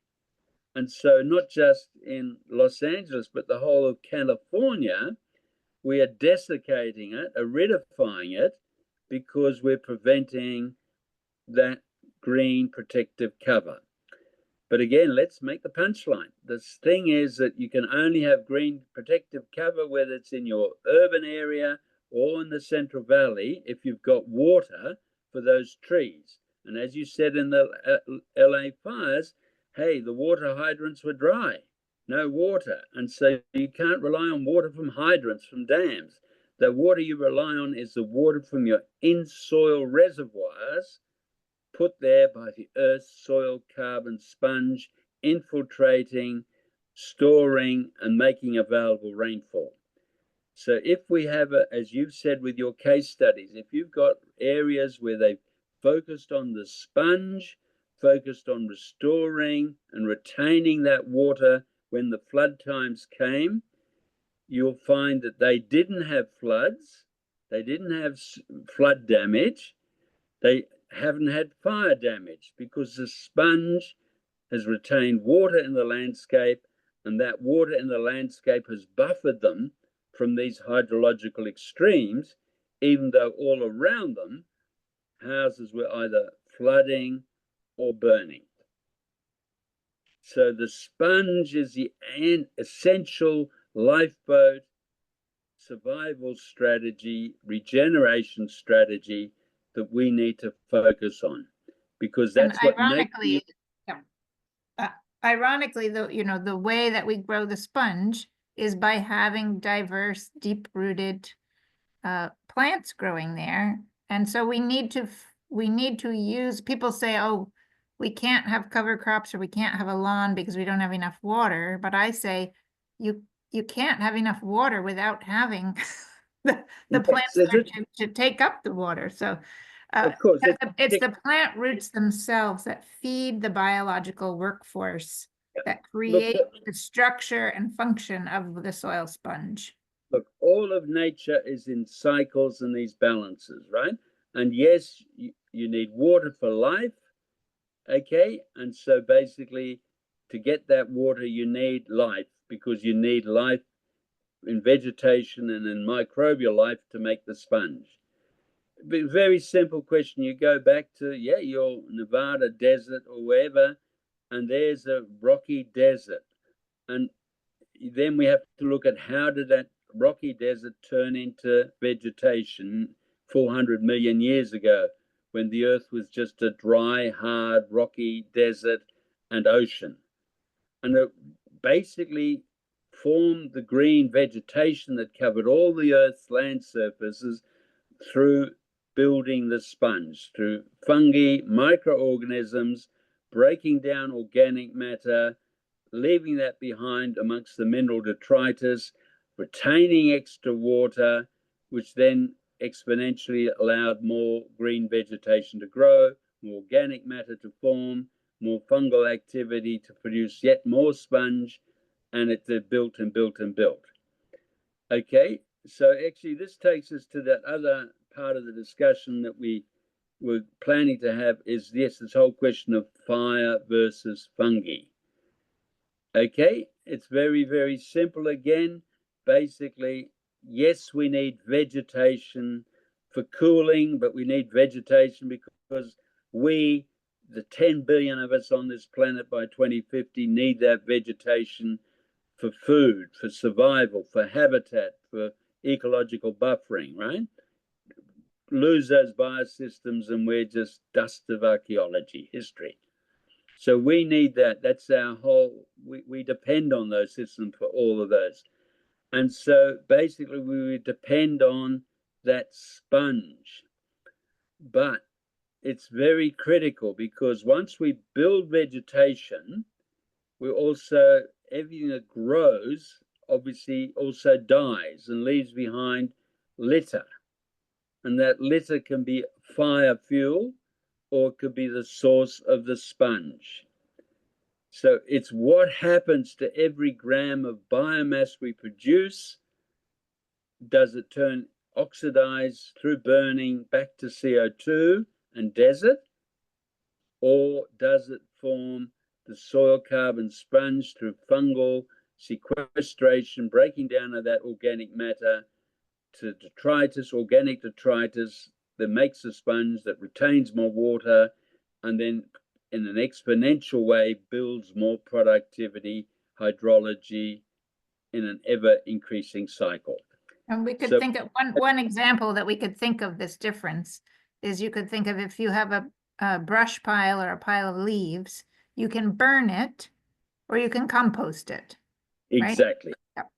And so not just in Los Angeles, but the whole of California, we are desiccating it, aridifying it, because we're preventing that green protective cover. But again, let's make the punchline. The thing is that you can only have green protective cover, whether it's in your urban area or in the Central Valley, if you've got water for those trees. And as you said in the LA fires, hey, the water hydrants were dry, no water. And so you can't rely on water from hydrants, from dams. The water you rely on is the water from your in-soil reservoirs, put there by the Earth's soil carbon sponge, infiltrating, storing, and making available rainfall. So if we have, as you've said with your case studies, if you've got areas where they've focused on the sponge, focused on restoring and retaining that water when the flood times came, you'll find that they didn't have floods, they didn't have flood damage, they haven't had fire damage because the sponge has retained water in the landscape, and that water in the landscape has buffered them from these hydrological extremes, even though all around them, houses were either flooding or burning. So the sponge is the essential lifeboat, survival strategy, regeneration strategy that we need to focus on, because that's what ironically, ironically, the way that we grow the sponge is by having diverse, deep-rooted plants growing there. And so we need to use, people say, oh, we can't have cover crops or we can't have a lawn because we don't have enough water. But I say you can't have enough water without having the plants to take up the water. So of course, it's the plant roots themselves that feed the biological workforce that create the structure and function of the soil sponge. Look, all of nature is in cycles and these balances, right? And yes, you need water for life, okay? And so basically, to get that water, you need life, because you need life in vegetation and in microbial life to make the sponge. Very simple question. You go back to, your Nevada desert or wherever, and there's a rocky desert. And then we have to look at how did that rocky desert turn into vegetation 400 million years ago, when the earth was just a dry, hard, rocky desert and ocean. And it basically formed the green vegetation that covered all the earth's land surfaces through building the sponge, through fungi, microorganisms, breaking down organic matter, leaving that behind amongst the mineral detritus, retaining extra water, which then exponentially allowed more green vegetation to grow, more organic matter to form, more fungal activity to produce yet more sponge, and it built and built and built. Okay, so actually this takes us to that other part of the discussion that we were planning to have is, yes, this whole question of fire versus fungi. Okay, it's very, very simple again. Basically, yes, we need vegetation for cooling, but we need vegetation because we, the 10 billion of us on this planet by 2050, need that vegetation for food, for survival, for habitat, for ecological buffering, right? Lose those biosystems and we're just dust of archaeology, history. So we need that. That's our whole, we depend on those systems for all of those. And so basically we would depend on that sponge. But it's very critical because once we build vegetation, we also, everything that grows obviously also dies and leaves behind litter. And that litter can be fire fuel or it could be the source of the sponge. So it's what happens to every gram of biomass we produce. Does it turn oxidize through burning back to CO2 and desert? Or does it form the soil carbon sponge through fungal sequestration, breaking down of that organic matter to detritus, organic detritus that makes a sponge that retains more water and then in an exponential way builds more productivity, hydrology in an ever increasing cycle. And we could think of one example that we could think of this difference is you could think of if you have a brush pile or a pile of leaves, you can burn it or you can compost it. Exactly. Right? Yep.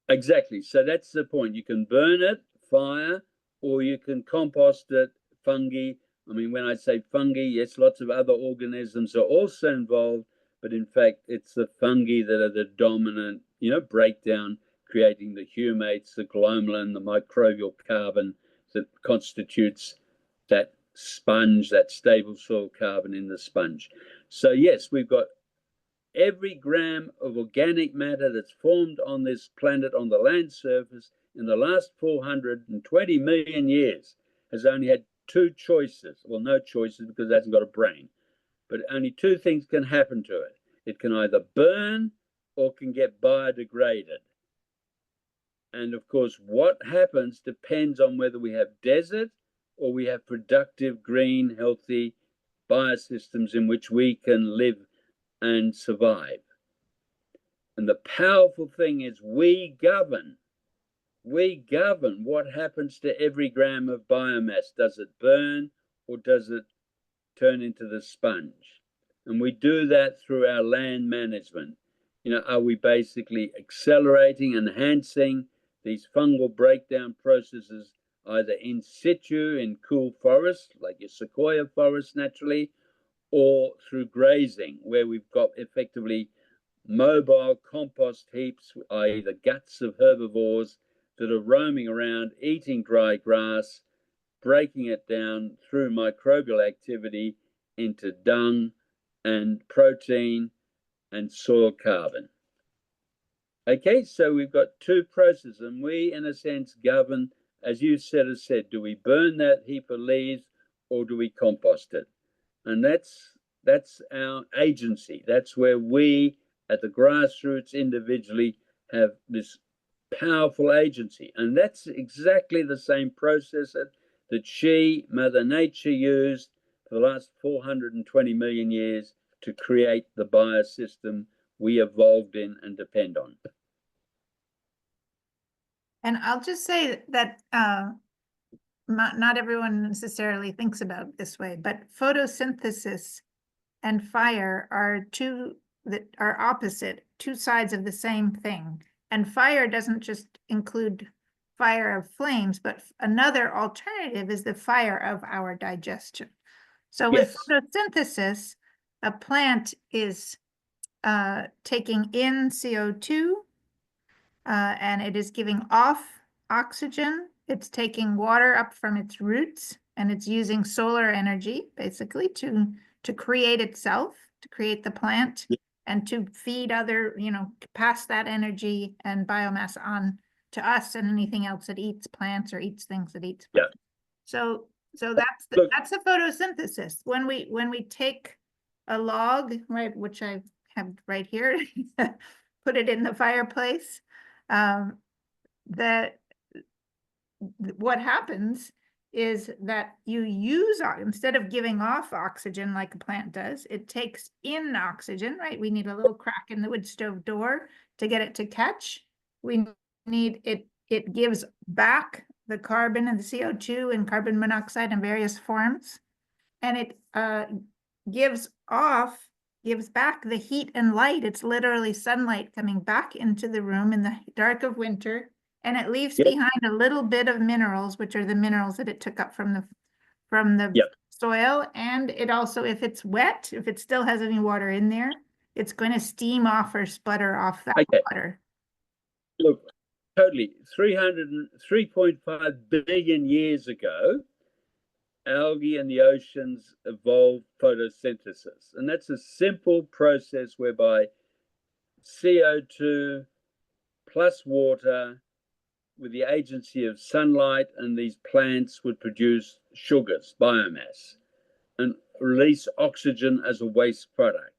Exactly. So that's the point. You can burn it, fire, or you can compost it, fungi. I mean, when I say fungi, yes, lots of other organisms are also involved, but in fact, it's the fungi that are the dominant, breakdown, creating the humates, the glomalin, the microbial carbon that constitutes that sponge, that stable soil carbon in the sponge. So yes, we've got every gram of organic matter that's formed on this planet on the land surface in the last 420 million years has only had two choices. Well, no choices because it hasn't got a brain, but only two things can happen to it. It can either burn or can get biodegraded. And of course, what happens depends on whether we have desert or we have productive, green, healthy biosystems in which we can live and survive. And the powerful thing is we govern what happens to every gram of biomass. Does it burn or does it turn into the sponge? And we do that through our land management. Are we basically accelerating, enhancing these fungal breakdown processes either in situ in cool forests, like your sequoia forest naturally, or through grazing, where we've got effectively mobile compost heaps, i.e. the guts of herbivores that are roaming around, eating dry grass, breaking it down through microbial activity into dung and protein and soil carbon. Okay, so we've got two processes, and we, in a sense, govern, as you said, do we burn that heap of leaves or do we compost it? And that's our agency. That's where we, at the grassroots individually, have this powerful agency. And that's exactly the same process that Mother Nature, used for the last 420 million years to create the biosystem we evolved in and depend on. And I'll just say that not everyone necessarily thinks about it this way, but photosynthesis and fire are two that are opposite, two sides of the same thing. And fire doesn't just include fire of flames, but another alternative is the fire of our digestion. So with photosynthesis, a plant is taking in CO2 and it is giving off oxygen. It's taking water up from its roots and it's using solar energy basically to create itself, to create the plant and to feed other, pass that energy and biomass on to us and anything else that eats plants or eats things that eats plants. So that's a photosynthesis. When we take a log, right, which I have right here, put it in the fireplace, that what happens is that you use, instead of giving off oxygen like a plant does, it takes in oxygen, right? We need a little crack in the wood stove door to get it to catch. We need it gives back the carbon and the CO2 and carbon monoxide in various forms. And it gives back the heat and light. It's literally sunlight coming back into the room in the dark of winter. And it leaves behind a little bit of minerals, which are the minerals that it took up from the soil. And it also, if it's wet, if it still has any water in there, it's going to steam off or sputter off that water. Look, totally. 3.5 billion years ago, algae in the oceans evolved photosynthesis. And that's a simple process whereby CO2 plus water with the agency of sunlight, and these plants would produce sugars, biomass, and release oxygen as a waste product.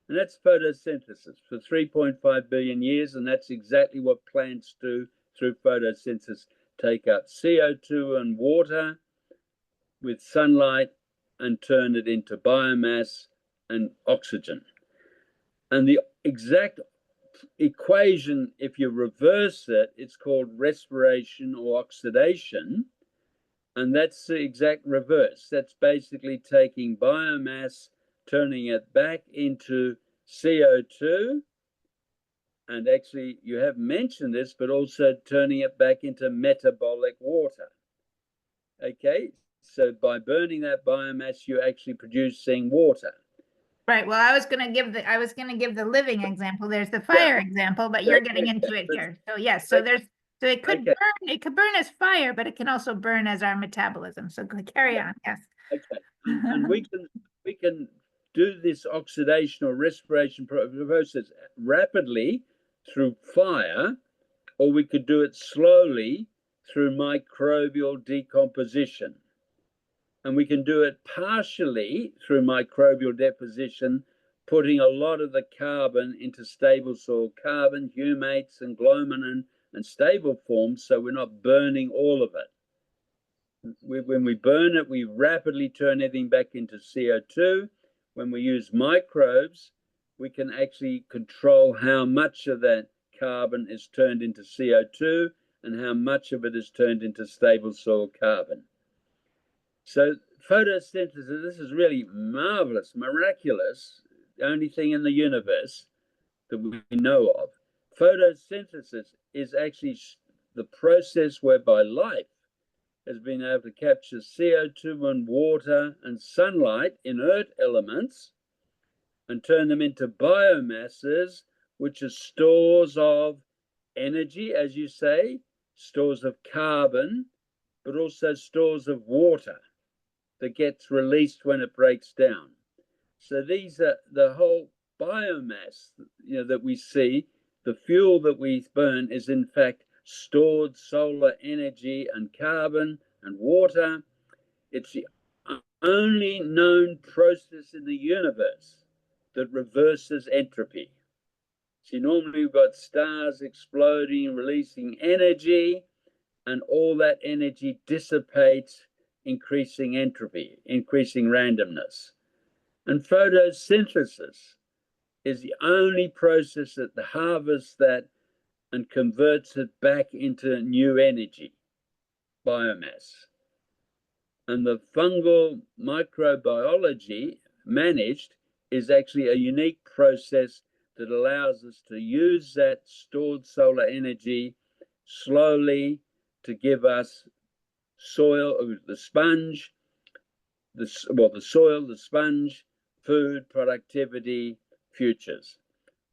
And that's photosynthesis for 3.5 billion years, and that's exactly what plants do through photosynthesis. Take up CO2 and water with sunlight and turn it into biomass and oxygen. And the exact equation, if you reverse it, it's called respiration or oxidation. And that's the exact reverse. That's basically taking biomass, turning it back into CO2. And actually, you have mentioned this, but also turning it back into metabolic water. Okay, so by burning that biomass, you're actually producing water. Right. Well, I was going to give the living example. There's the fire example, but you're getting into it here. So yes, so it could burn as fire, but it can also burn as our metabolism. So carry on. Yes. Okay. And we can do this oxidation or respiration process rapidly through fire, or we could do it slowly through microbial decomposition. And we can do it partially through microbial deposition, putting a lot of the carbon into stable soil carbon, humates and glomalin and stable forms, so we're not burning all of it. When we burn it, we rapidly turn everything back into CO2. When we use microbes, we can actually control how much of that carbon is turned into CO2 and how much of it is turned into stable soil carbon. So photosynthesis, this is really marvelous, miraculous, the only thing in the universe that we know of. Photosynthesis is actually the process whereby life has been able to capture CO2 and water and sunlight, inert elements, and turn them into biomasses, which are stores of energy, as you say, stores of carbon, but also stores of water that gets released when it breaks down. So these are the whole biomass, that we see. The fuel that we burn is in fact stored solar energy and carbon and water. It's the only known process in the universe that reverses entropy. See, normally we've got stars exploding, releasing energy, and all that energy dissipates, increasing entropy, increasing randomness. And photosynthesis is the only process that harvests that and converts it back into new energy, biomass. And the fungal microbiology managed is actually a unique process that allows us to use that stored solar energy slowly to give us soil, the sponge, the soil, the sponge, food, productivity, futures.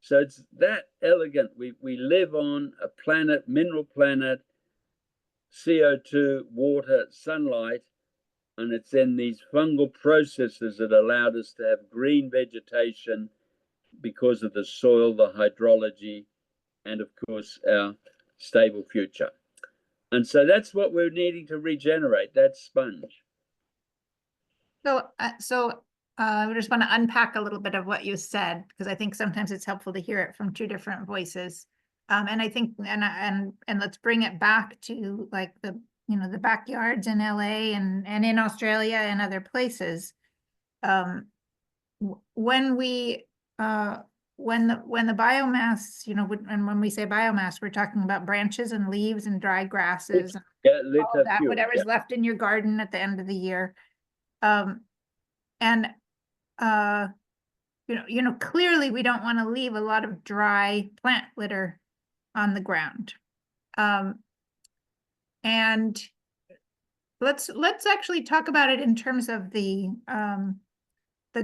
So it's that elegant. We live on a planet, mineral planet, CO2, water, sunlight, and it's in these fungal processes that allowed us to have green vegetation because of the soil, the hydrology, and of course our stable future. And so that's what we're needing to regenerate, that sponge. So, I just want to unpack a little bit of what you said, because I think sometimes it's helpful to hear it from two different voices. And I think, and let's bring it back to like the backyards in LA and in Australia and other places. When we when the biomass, and when we say biomass, we're talking about branches and leaves and dry grasses, yeah, all of that, whatever's left in your garden at the end of the year. And clearly we don't want to leave a lot of dry plant litter on the ground. And let's actually talk about it in terms of the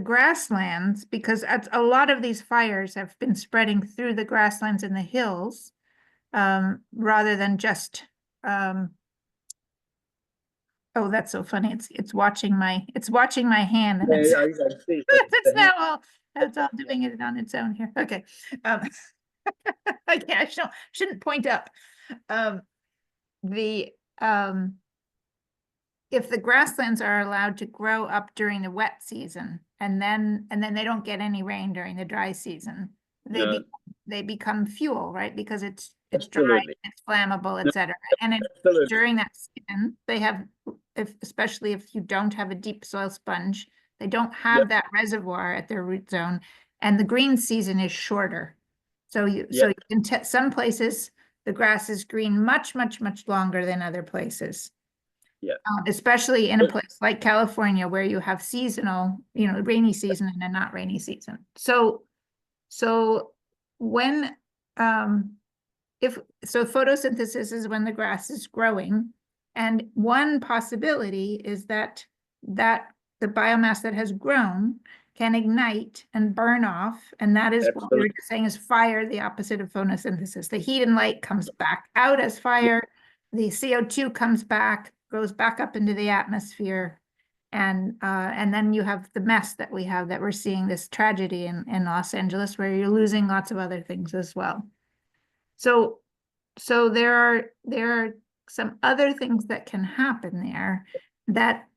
grasslands, because a lot of these fires have been spreading through the grasslands in the hills, rather than just oh, that's so funny. It's watching my hand, and yeah, I see. it's now all doing it on its own here. Okay. Okay, I shouldn't point up. If the grasslands are allowed to grow up during the wet season, and then they don't get any rain during the dry season, they become fuel, right? Because it's dry, it's flammable, etc. And during that season, they have, especially if you don't have a deep soil sponge, they don't have that reservoir at their root zone, and the green season is shorter. So you can some places the grass is green much longer than other places. Yeah. Especially in a place like California, where you have seasonal, rainy season and a not rainy season. So when photosynthesis is when the grass is growing, and one possibility is that the biomass that has grown can ignite and burn off, and that is what we were just saying is fire, the opposite of photosynthesis. The heat and light comes back out as fire, the CO2 comes back, goes back up into the atmosphere, and then you have the mess that we're seeing, this tragedy in Los Angeles, where you're losing lots of other things as well. So there are some other things that can happen there that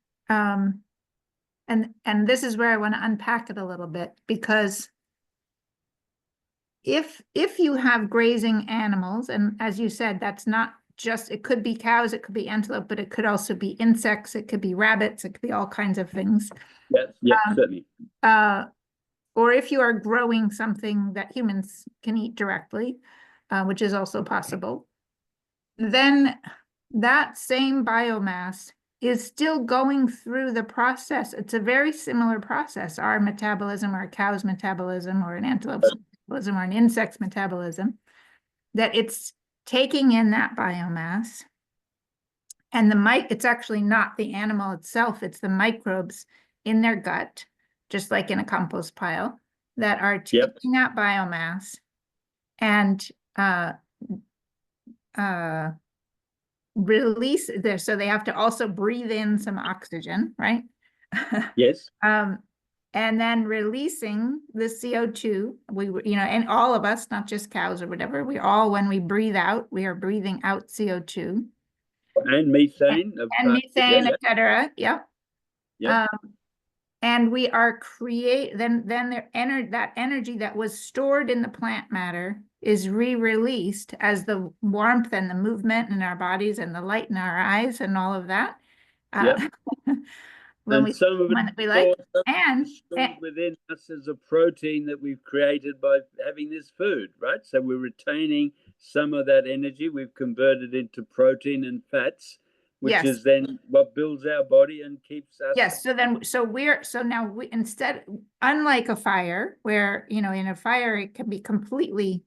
and this is where I want to unpack it a little bit, because if you have grazing animals, and as you said, that's not just, it could be cows, it could be antelope, but it could also be insects, it could be rabbits, it could be all kinds of things. Yes, certainly. Or if you are growing something that humans can eat directly, which is also possible, then that same biomass is still going through the process. It's a very similar process, our metabolism, or a cow's metabolism, or an antelope's metabolism, or an insect's metabolism, that it's taking in that biomass. And it's actually not the animal itself, it's the microbes in their gut, just like in a compost pile, that are taking that biomass and release there. So they have to also breathe in some oxygen, right? Yes. And then releasing the CO2, and all of us, not just cows or whatever, when we breathe out, we are breathing out CO2. And methane. And methane, et cetera. Yep. And we are then that energy that was stored in the plant matter is re-released as the warmth and the movement in our bodies and the light in our eyes and all of that. Yeah. When some of it we like, is stored within us as a protein that we've created by having this food, right? So we're retaining some of that energy. We've converted into protein and fats, which is then what builds our body and keeps us. Yes. So now unlike a fire where, in a fire, it can be completely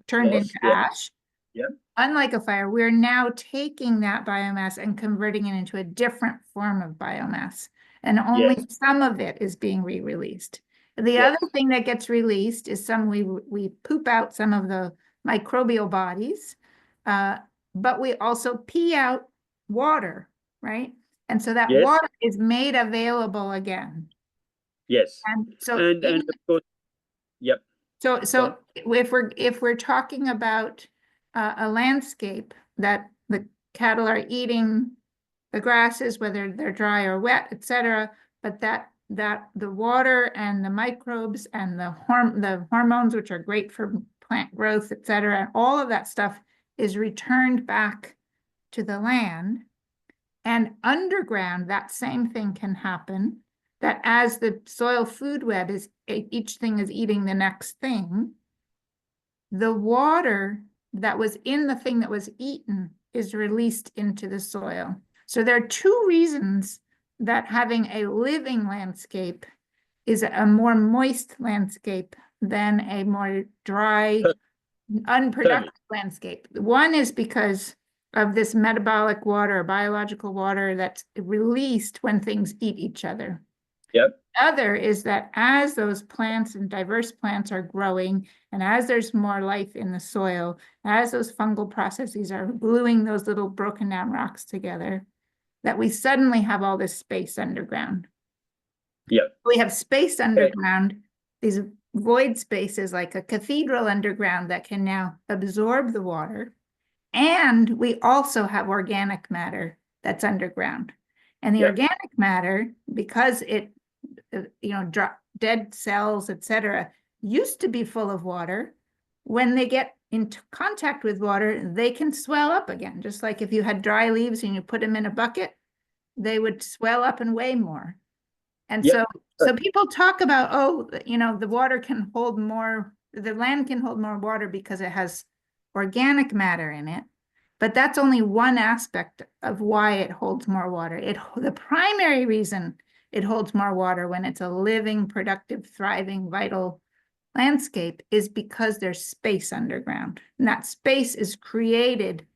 turned into ash. Yeah. Unlike a fire, we're now taking that biomass and converting it into a different form of biomass. And only some of it is being re-released. The other thing that gets released is we poop out some of the microbial bodies, but we also pee out water, right? And so that water is made available again. Yes. And so and of course, So if we're talking about a landscape that the cattle are eating the grasses, whether they're dry or wet, etc., but that the water and the microbes and the hormones, which are great for plant growth, etc., all of that stuff is returned back to the land. And underground, that same thing can happen, that as the soil food web each thing is eating the next thing, the water that was in the thing that was eaten is released into the soil. So there are two reasons that having a living landscape is a more moist landscape than a more dry, unproductive landscape. One is because of this metabolic water, biological water that's released when things eat each other. Yep. Other is that as those plants and diverse plants are growing, and as there's more life in the soil, as those fungal processes are gluing those little broken down rocks together, that we suddenly have all this space underground. Yeah. We have space underground, these void spaces like a cathedral underground that can now absorb the water. And we also have organic matter that's underground. And the organic matter, because it, dead cells, etc., used to be full of water. When they get into contact with water, they can swell up again. Just like if you had dry leaves and you put them in a bucket, they would swell up and weigh more. And so people talk about, the water can hold more, the land can hold more water because it has organic matter in it. But that's only one aspect of why it holds more water. The primary reason it holds more water when it's a living, productive, thriving, vital landscape is because there's space underground. And that space is created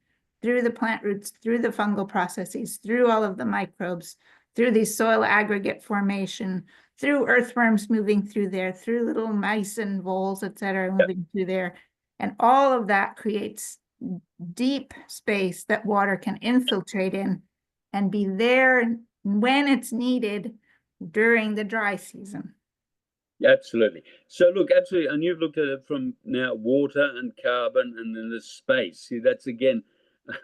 through the plant roots, through the fungal processes, through all of the microbes, through these soil aggregate formation, through earthworms moving through there, through little mice and voles, etc., moving through there. And all of that creates deep space that water can infiltrate in and be there when it's needed during the dry season. Absolutely. So look, absolutely. And you've looked at it from now water and carbon and then the space. See, that's again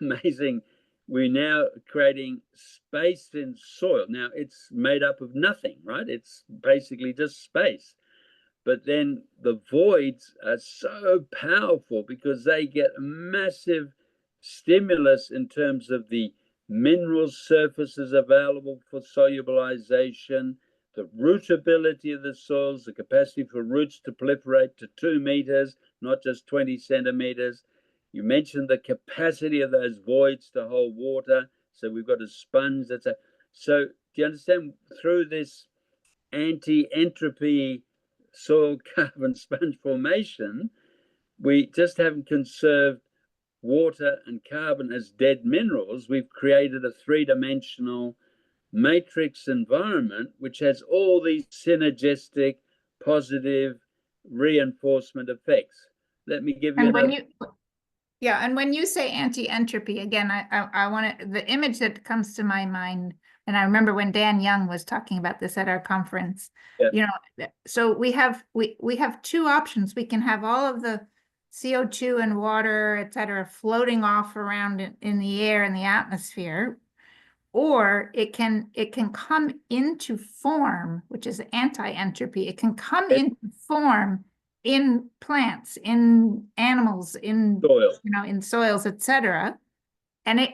amazing. We're now creating space in soil. Now it's made up of nothing, right? It's basically just space. But then the voids are so powerful because they get a massive stimulus in terms of the mineral surfaces available for solubilization, the rootability of the soils, the capacity for roots to proliferate to 2 meters, not just 20 centimeters. You mentioned the capacity of those voids to hold water. So we've got a sponge that's a. So do you understand, through this anti-entropy soil carbon sponge formation, we just haven't conserved water and carbon as dead minerals. We've created a three-dimensional matrix environment which has all these synergistic positive reinforcement effects. Let me give you another. And when you say anti-entropy, again, I want to, the image that comes to my mind, and I remember when Dan Young was talking about this at our conference, so we have two options. We can have all of the CO2 and water, et cetera, floating off around in the air, in the atmosphere, or it can come into form, which is anti-entropy. It can come into form in plants, in animals, in soil. in soils, etc. And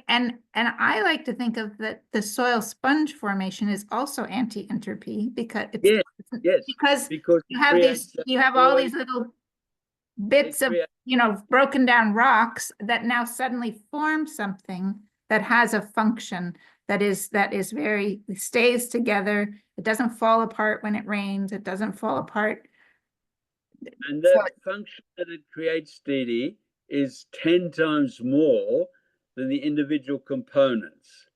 I like to think of that the soil sponge formation is also anti-entropy because Yes, yes, because because you it have creates these that you have all void. these little It bits of creates, broken down rocks that now suddenly form something that has a function that is very stays together. It doesn't fall apart when it rains. It doesn't fall apart. and So that function that it creates, Didi, is 10 times more than the individual components.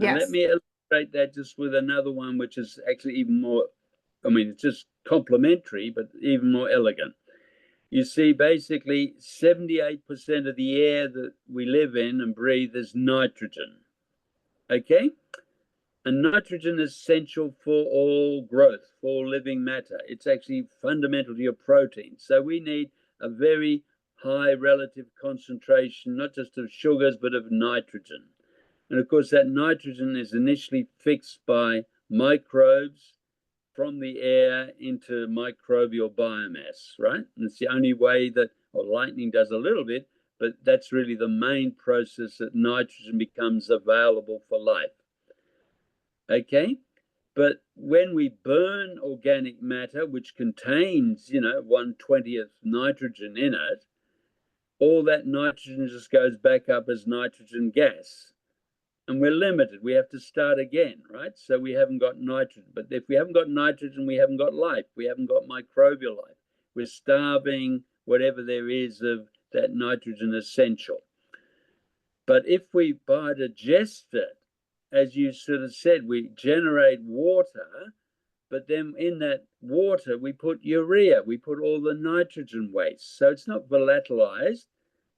And let yes, me illustrate that just with another one, which is actually even more, I mean, it's just complementary, but even more elegant. You see, basically, 78% of the air that we live in and breathe is nitrogen. Okay? And nitrogen is essential for all growth, for all living matter. It's actually fundamental to your protein. So we need a very high relative concentration, not just of sugars, but of nitrogen. And of course, that nitrogen is initially fixed by microbes from the air into microbial biomass, right? And it's the only way that, well, lightning does a little bit, but that's really the main process that nitrogen becomes available for life. Okay? But when we burn organic matter, which contains, 1/20th nitrogen in it, all that nitrogen just goes back up as nitrogen gas. And we're limited. We have to start again, right? So we haven't got nitrogen. But if we haven't got nitrogen, we haven't got life. We haven't got microbial life. We're starving whatever there is of that nitrogen essential. But if we biodigest it, as you sort of said, we generate water, but then in that water, we put urea, we put all the nitrogen waste. So it's not volatilized.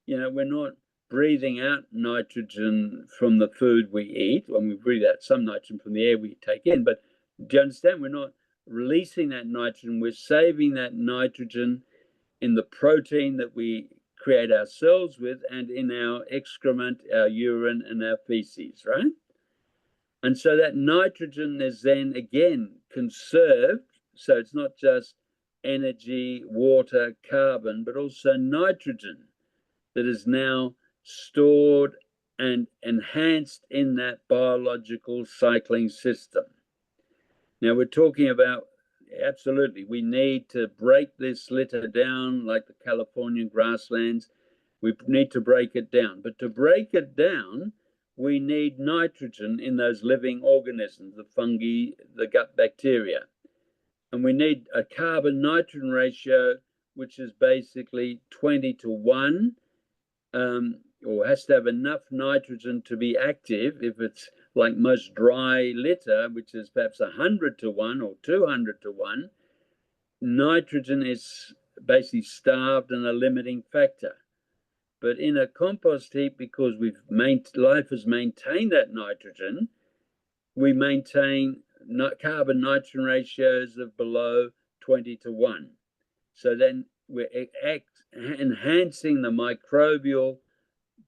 We're not breathing out nitrogen from the food we eat. Well, we breathe out some nitrogen from the air we take in, but do you understand? We're not releasing that nitrogen. We're saving that nitrogen in the protein that we create ourselves with and in our excrement, our urine, and our feces, right? And so that nitrogen is then again conserved. So it's not just energy, water, carbon, but also nitrogen that is now stored and enhanced in that biological cycling system. Now we're talking about, absolutely, we need to break this litter down like the Californian grasslands. We need to break it down. But to break it down, we need nitrogen in those living organisms, the fungi, the gut bacteria. And we need a carbon nitrogen ratio, which is basically 20 to 1, or has to have enough nitrogen to be active. If it's like most dry litter, which is perhaps 100 to 1 or 200 to 1, nitrogen is basically starved and a limiting factor. But in a compost heap, because life has maintained that nitrogen, we maintain carbon nitrogen ratios of below 20 to 1. So then we're enhancing the microbial,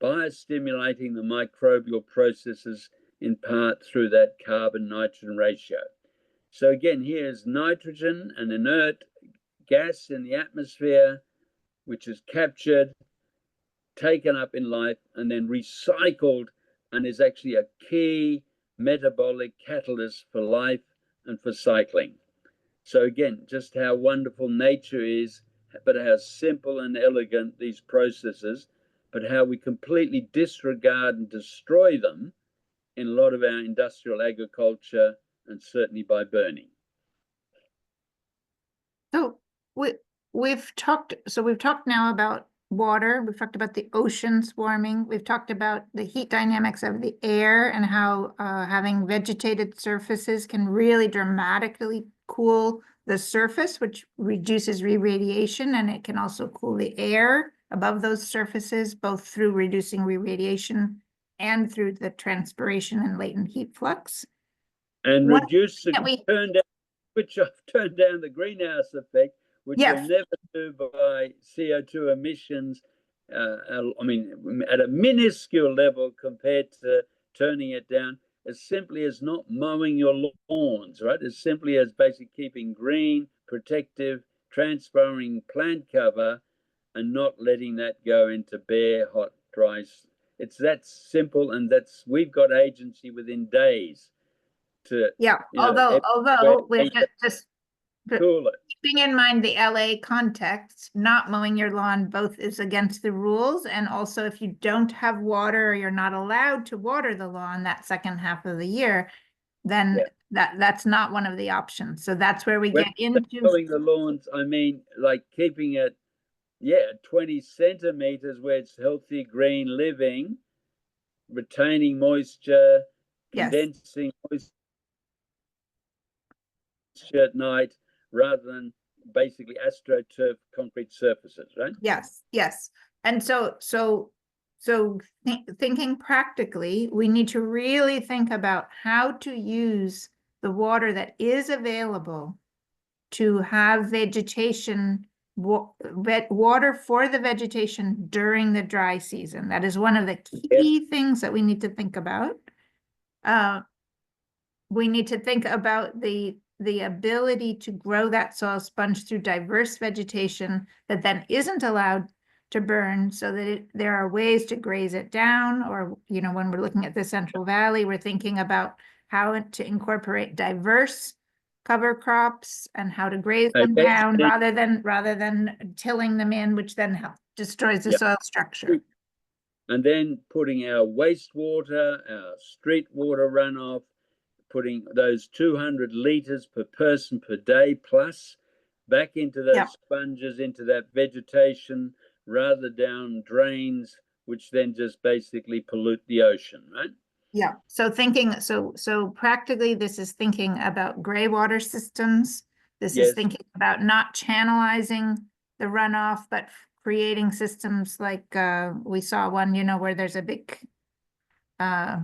biostimulating the microbial processes in part through that carbon nitrogen ratio. So again, here's nitrogen, an inert gas in the atmosphere, which is captured, taken up in life, and then recycled, and is actually a key metabolic catalyst for life and for cycling. So again, just how wonderful nature is, but how simple and elegant these processes, but how we completely disregard and destroy them in a lot of our industrial agriculture, and certainly by burning. So we've talked now about water. We've talked about the oceans warming. We've talked about the heat dynamics of the air and how having vegetated surfaces can really dramatically cool the surface, which reduces re-radiation, and it can also cool the air above those surfaces, both through reducing re-radiation and through the transpiration and latent heat flux. And One reduce that the turn down the greenhouse effect, which we'll yes, never do by CO2 emissions. I mean, at a minuscule level compared to turning it down. as simply as not mowing your lawns, right? As simply as basically keeping green, protective, transferring plant cover and not letting that go into bare, hot, dry. It's that simple, and we've got agency within days to, Yeah, you know, although with just cool it. keeping in mind the LA context, not mowing your lawn both is against the rules, and also if you don't have water or you're not allowed to water the lawn that second half of the year, then that's not one of the options. So that's where we get into mowing the lawns. I mean, like keeping it, 20 centimeters where it's healthy green living, retaining moisture, condensing moisture at night, rather than basically astroturf concrete surfaces, right? Yes. And thinking practically, we need to really think about how to use the water that is available to have vegetation, water for the vegetation during the dry season. That is one of the key things that we need to think about. We need to think about the ability to grow that soil sponge through diverse vegetation that then isn't allowed to burn, so that there are ways to graze it down. Or, when we're looking at the Central Valley, we're thinking about how to incorporate diverse cover crops and how to graze them down rather than tilling them in, which then destroys the soil structure. And then putting our wastewater, our street water runoff, putting those 200 liters per person per day plus back into those sponges, into that vegetation, rather down drains, which then just basically pollute the ocean, right? Yeah. So practically, this is thinking about gray water systems. This is thinking about not channelizing the runoff, but creating systems like we saw one, where there's a big, a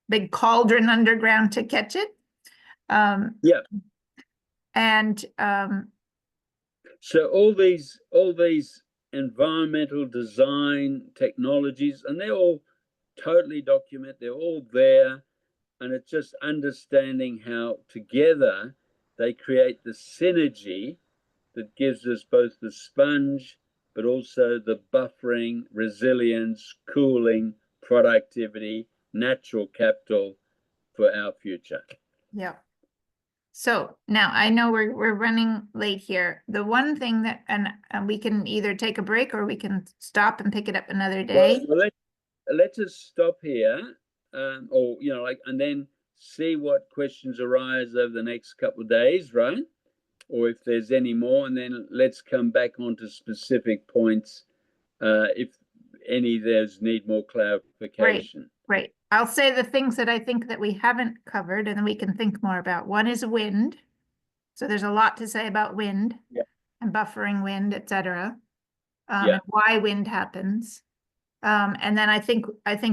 big cauldron underground to catch it. And so all these environmental design technologies, and they're all totally documented, they're all there, and it's just understanding how together they create the synergy that gives us both the sponge, but also the buffering, resilience, cooling, productivity, natural capital for our future. Yeah. So now I know we're running late here. The one thing that, and we can either take a break or we can stop and pick it up another day. Well, let's just stop here, or and then see what questions arise over the next couple of days, right? Or if there's any more, and then let's come back onto specific points if any there's need more clarification. Right. I'll say the things that I think that we haven't covered, and then we can think more about. One is wind. So there's a lot to say about wind and buffering wind, etc. And why wind happens. And then I think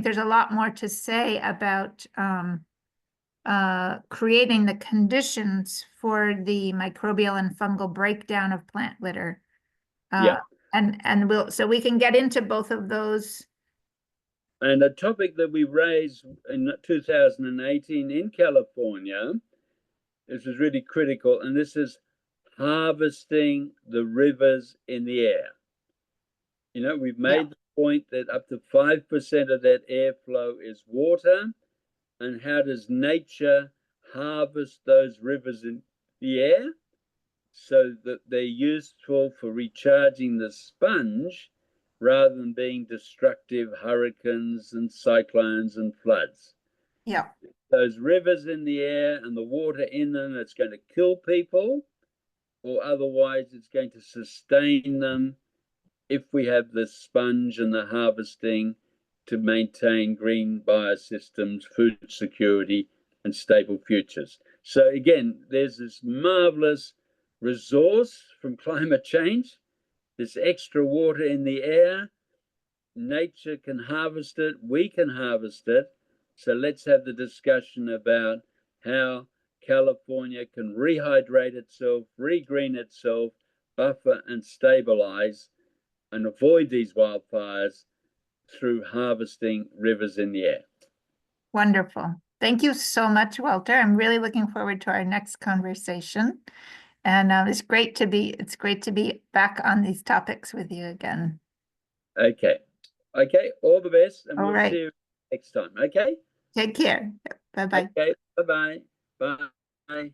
there's a lot more to say about creating the conditions for the microbial and fungal breakdown of plant litter. And we can get into both of those. And a topic that we raised in 2018 in California, this is really critical, and this is harvesting the rivers in the air. We've made the point that up to 5% of that airflow is water. And how does nature harvest those rivers in the air so that they're useful for recharging the sponge rather than being destructive hurricanes and cyclones and floods? Those rivers in the air and the water in them, it's going to kill people, or otherwise it's going to sustain them if we have the sponge and the harvesting to maintain green biosystems, food security, and stable futures. So again, there's this marvelous resource from climate change, this extra water in the air. Nature can harvest it, we can harvest it. So let's have the discussion about how California can rehydrate itself, regreen itself, buffer and stabilize, and avoid these wildfires through harvesting rivers in the air. Wonderful. Thank you so much, Walter. I'm really looking forward to our next conversation. And it's great to be back on these topics with you again. Okay. Okay. All the best, and All we'll see right. you next time. Okay. Take care. Bye-bye. Okay. Bye-bye. Bye.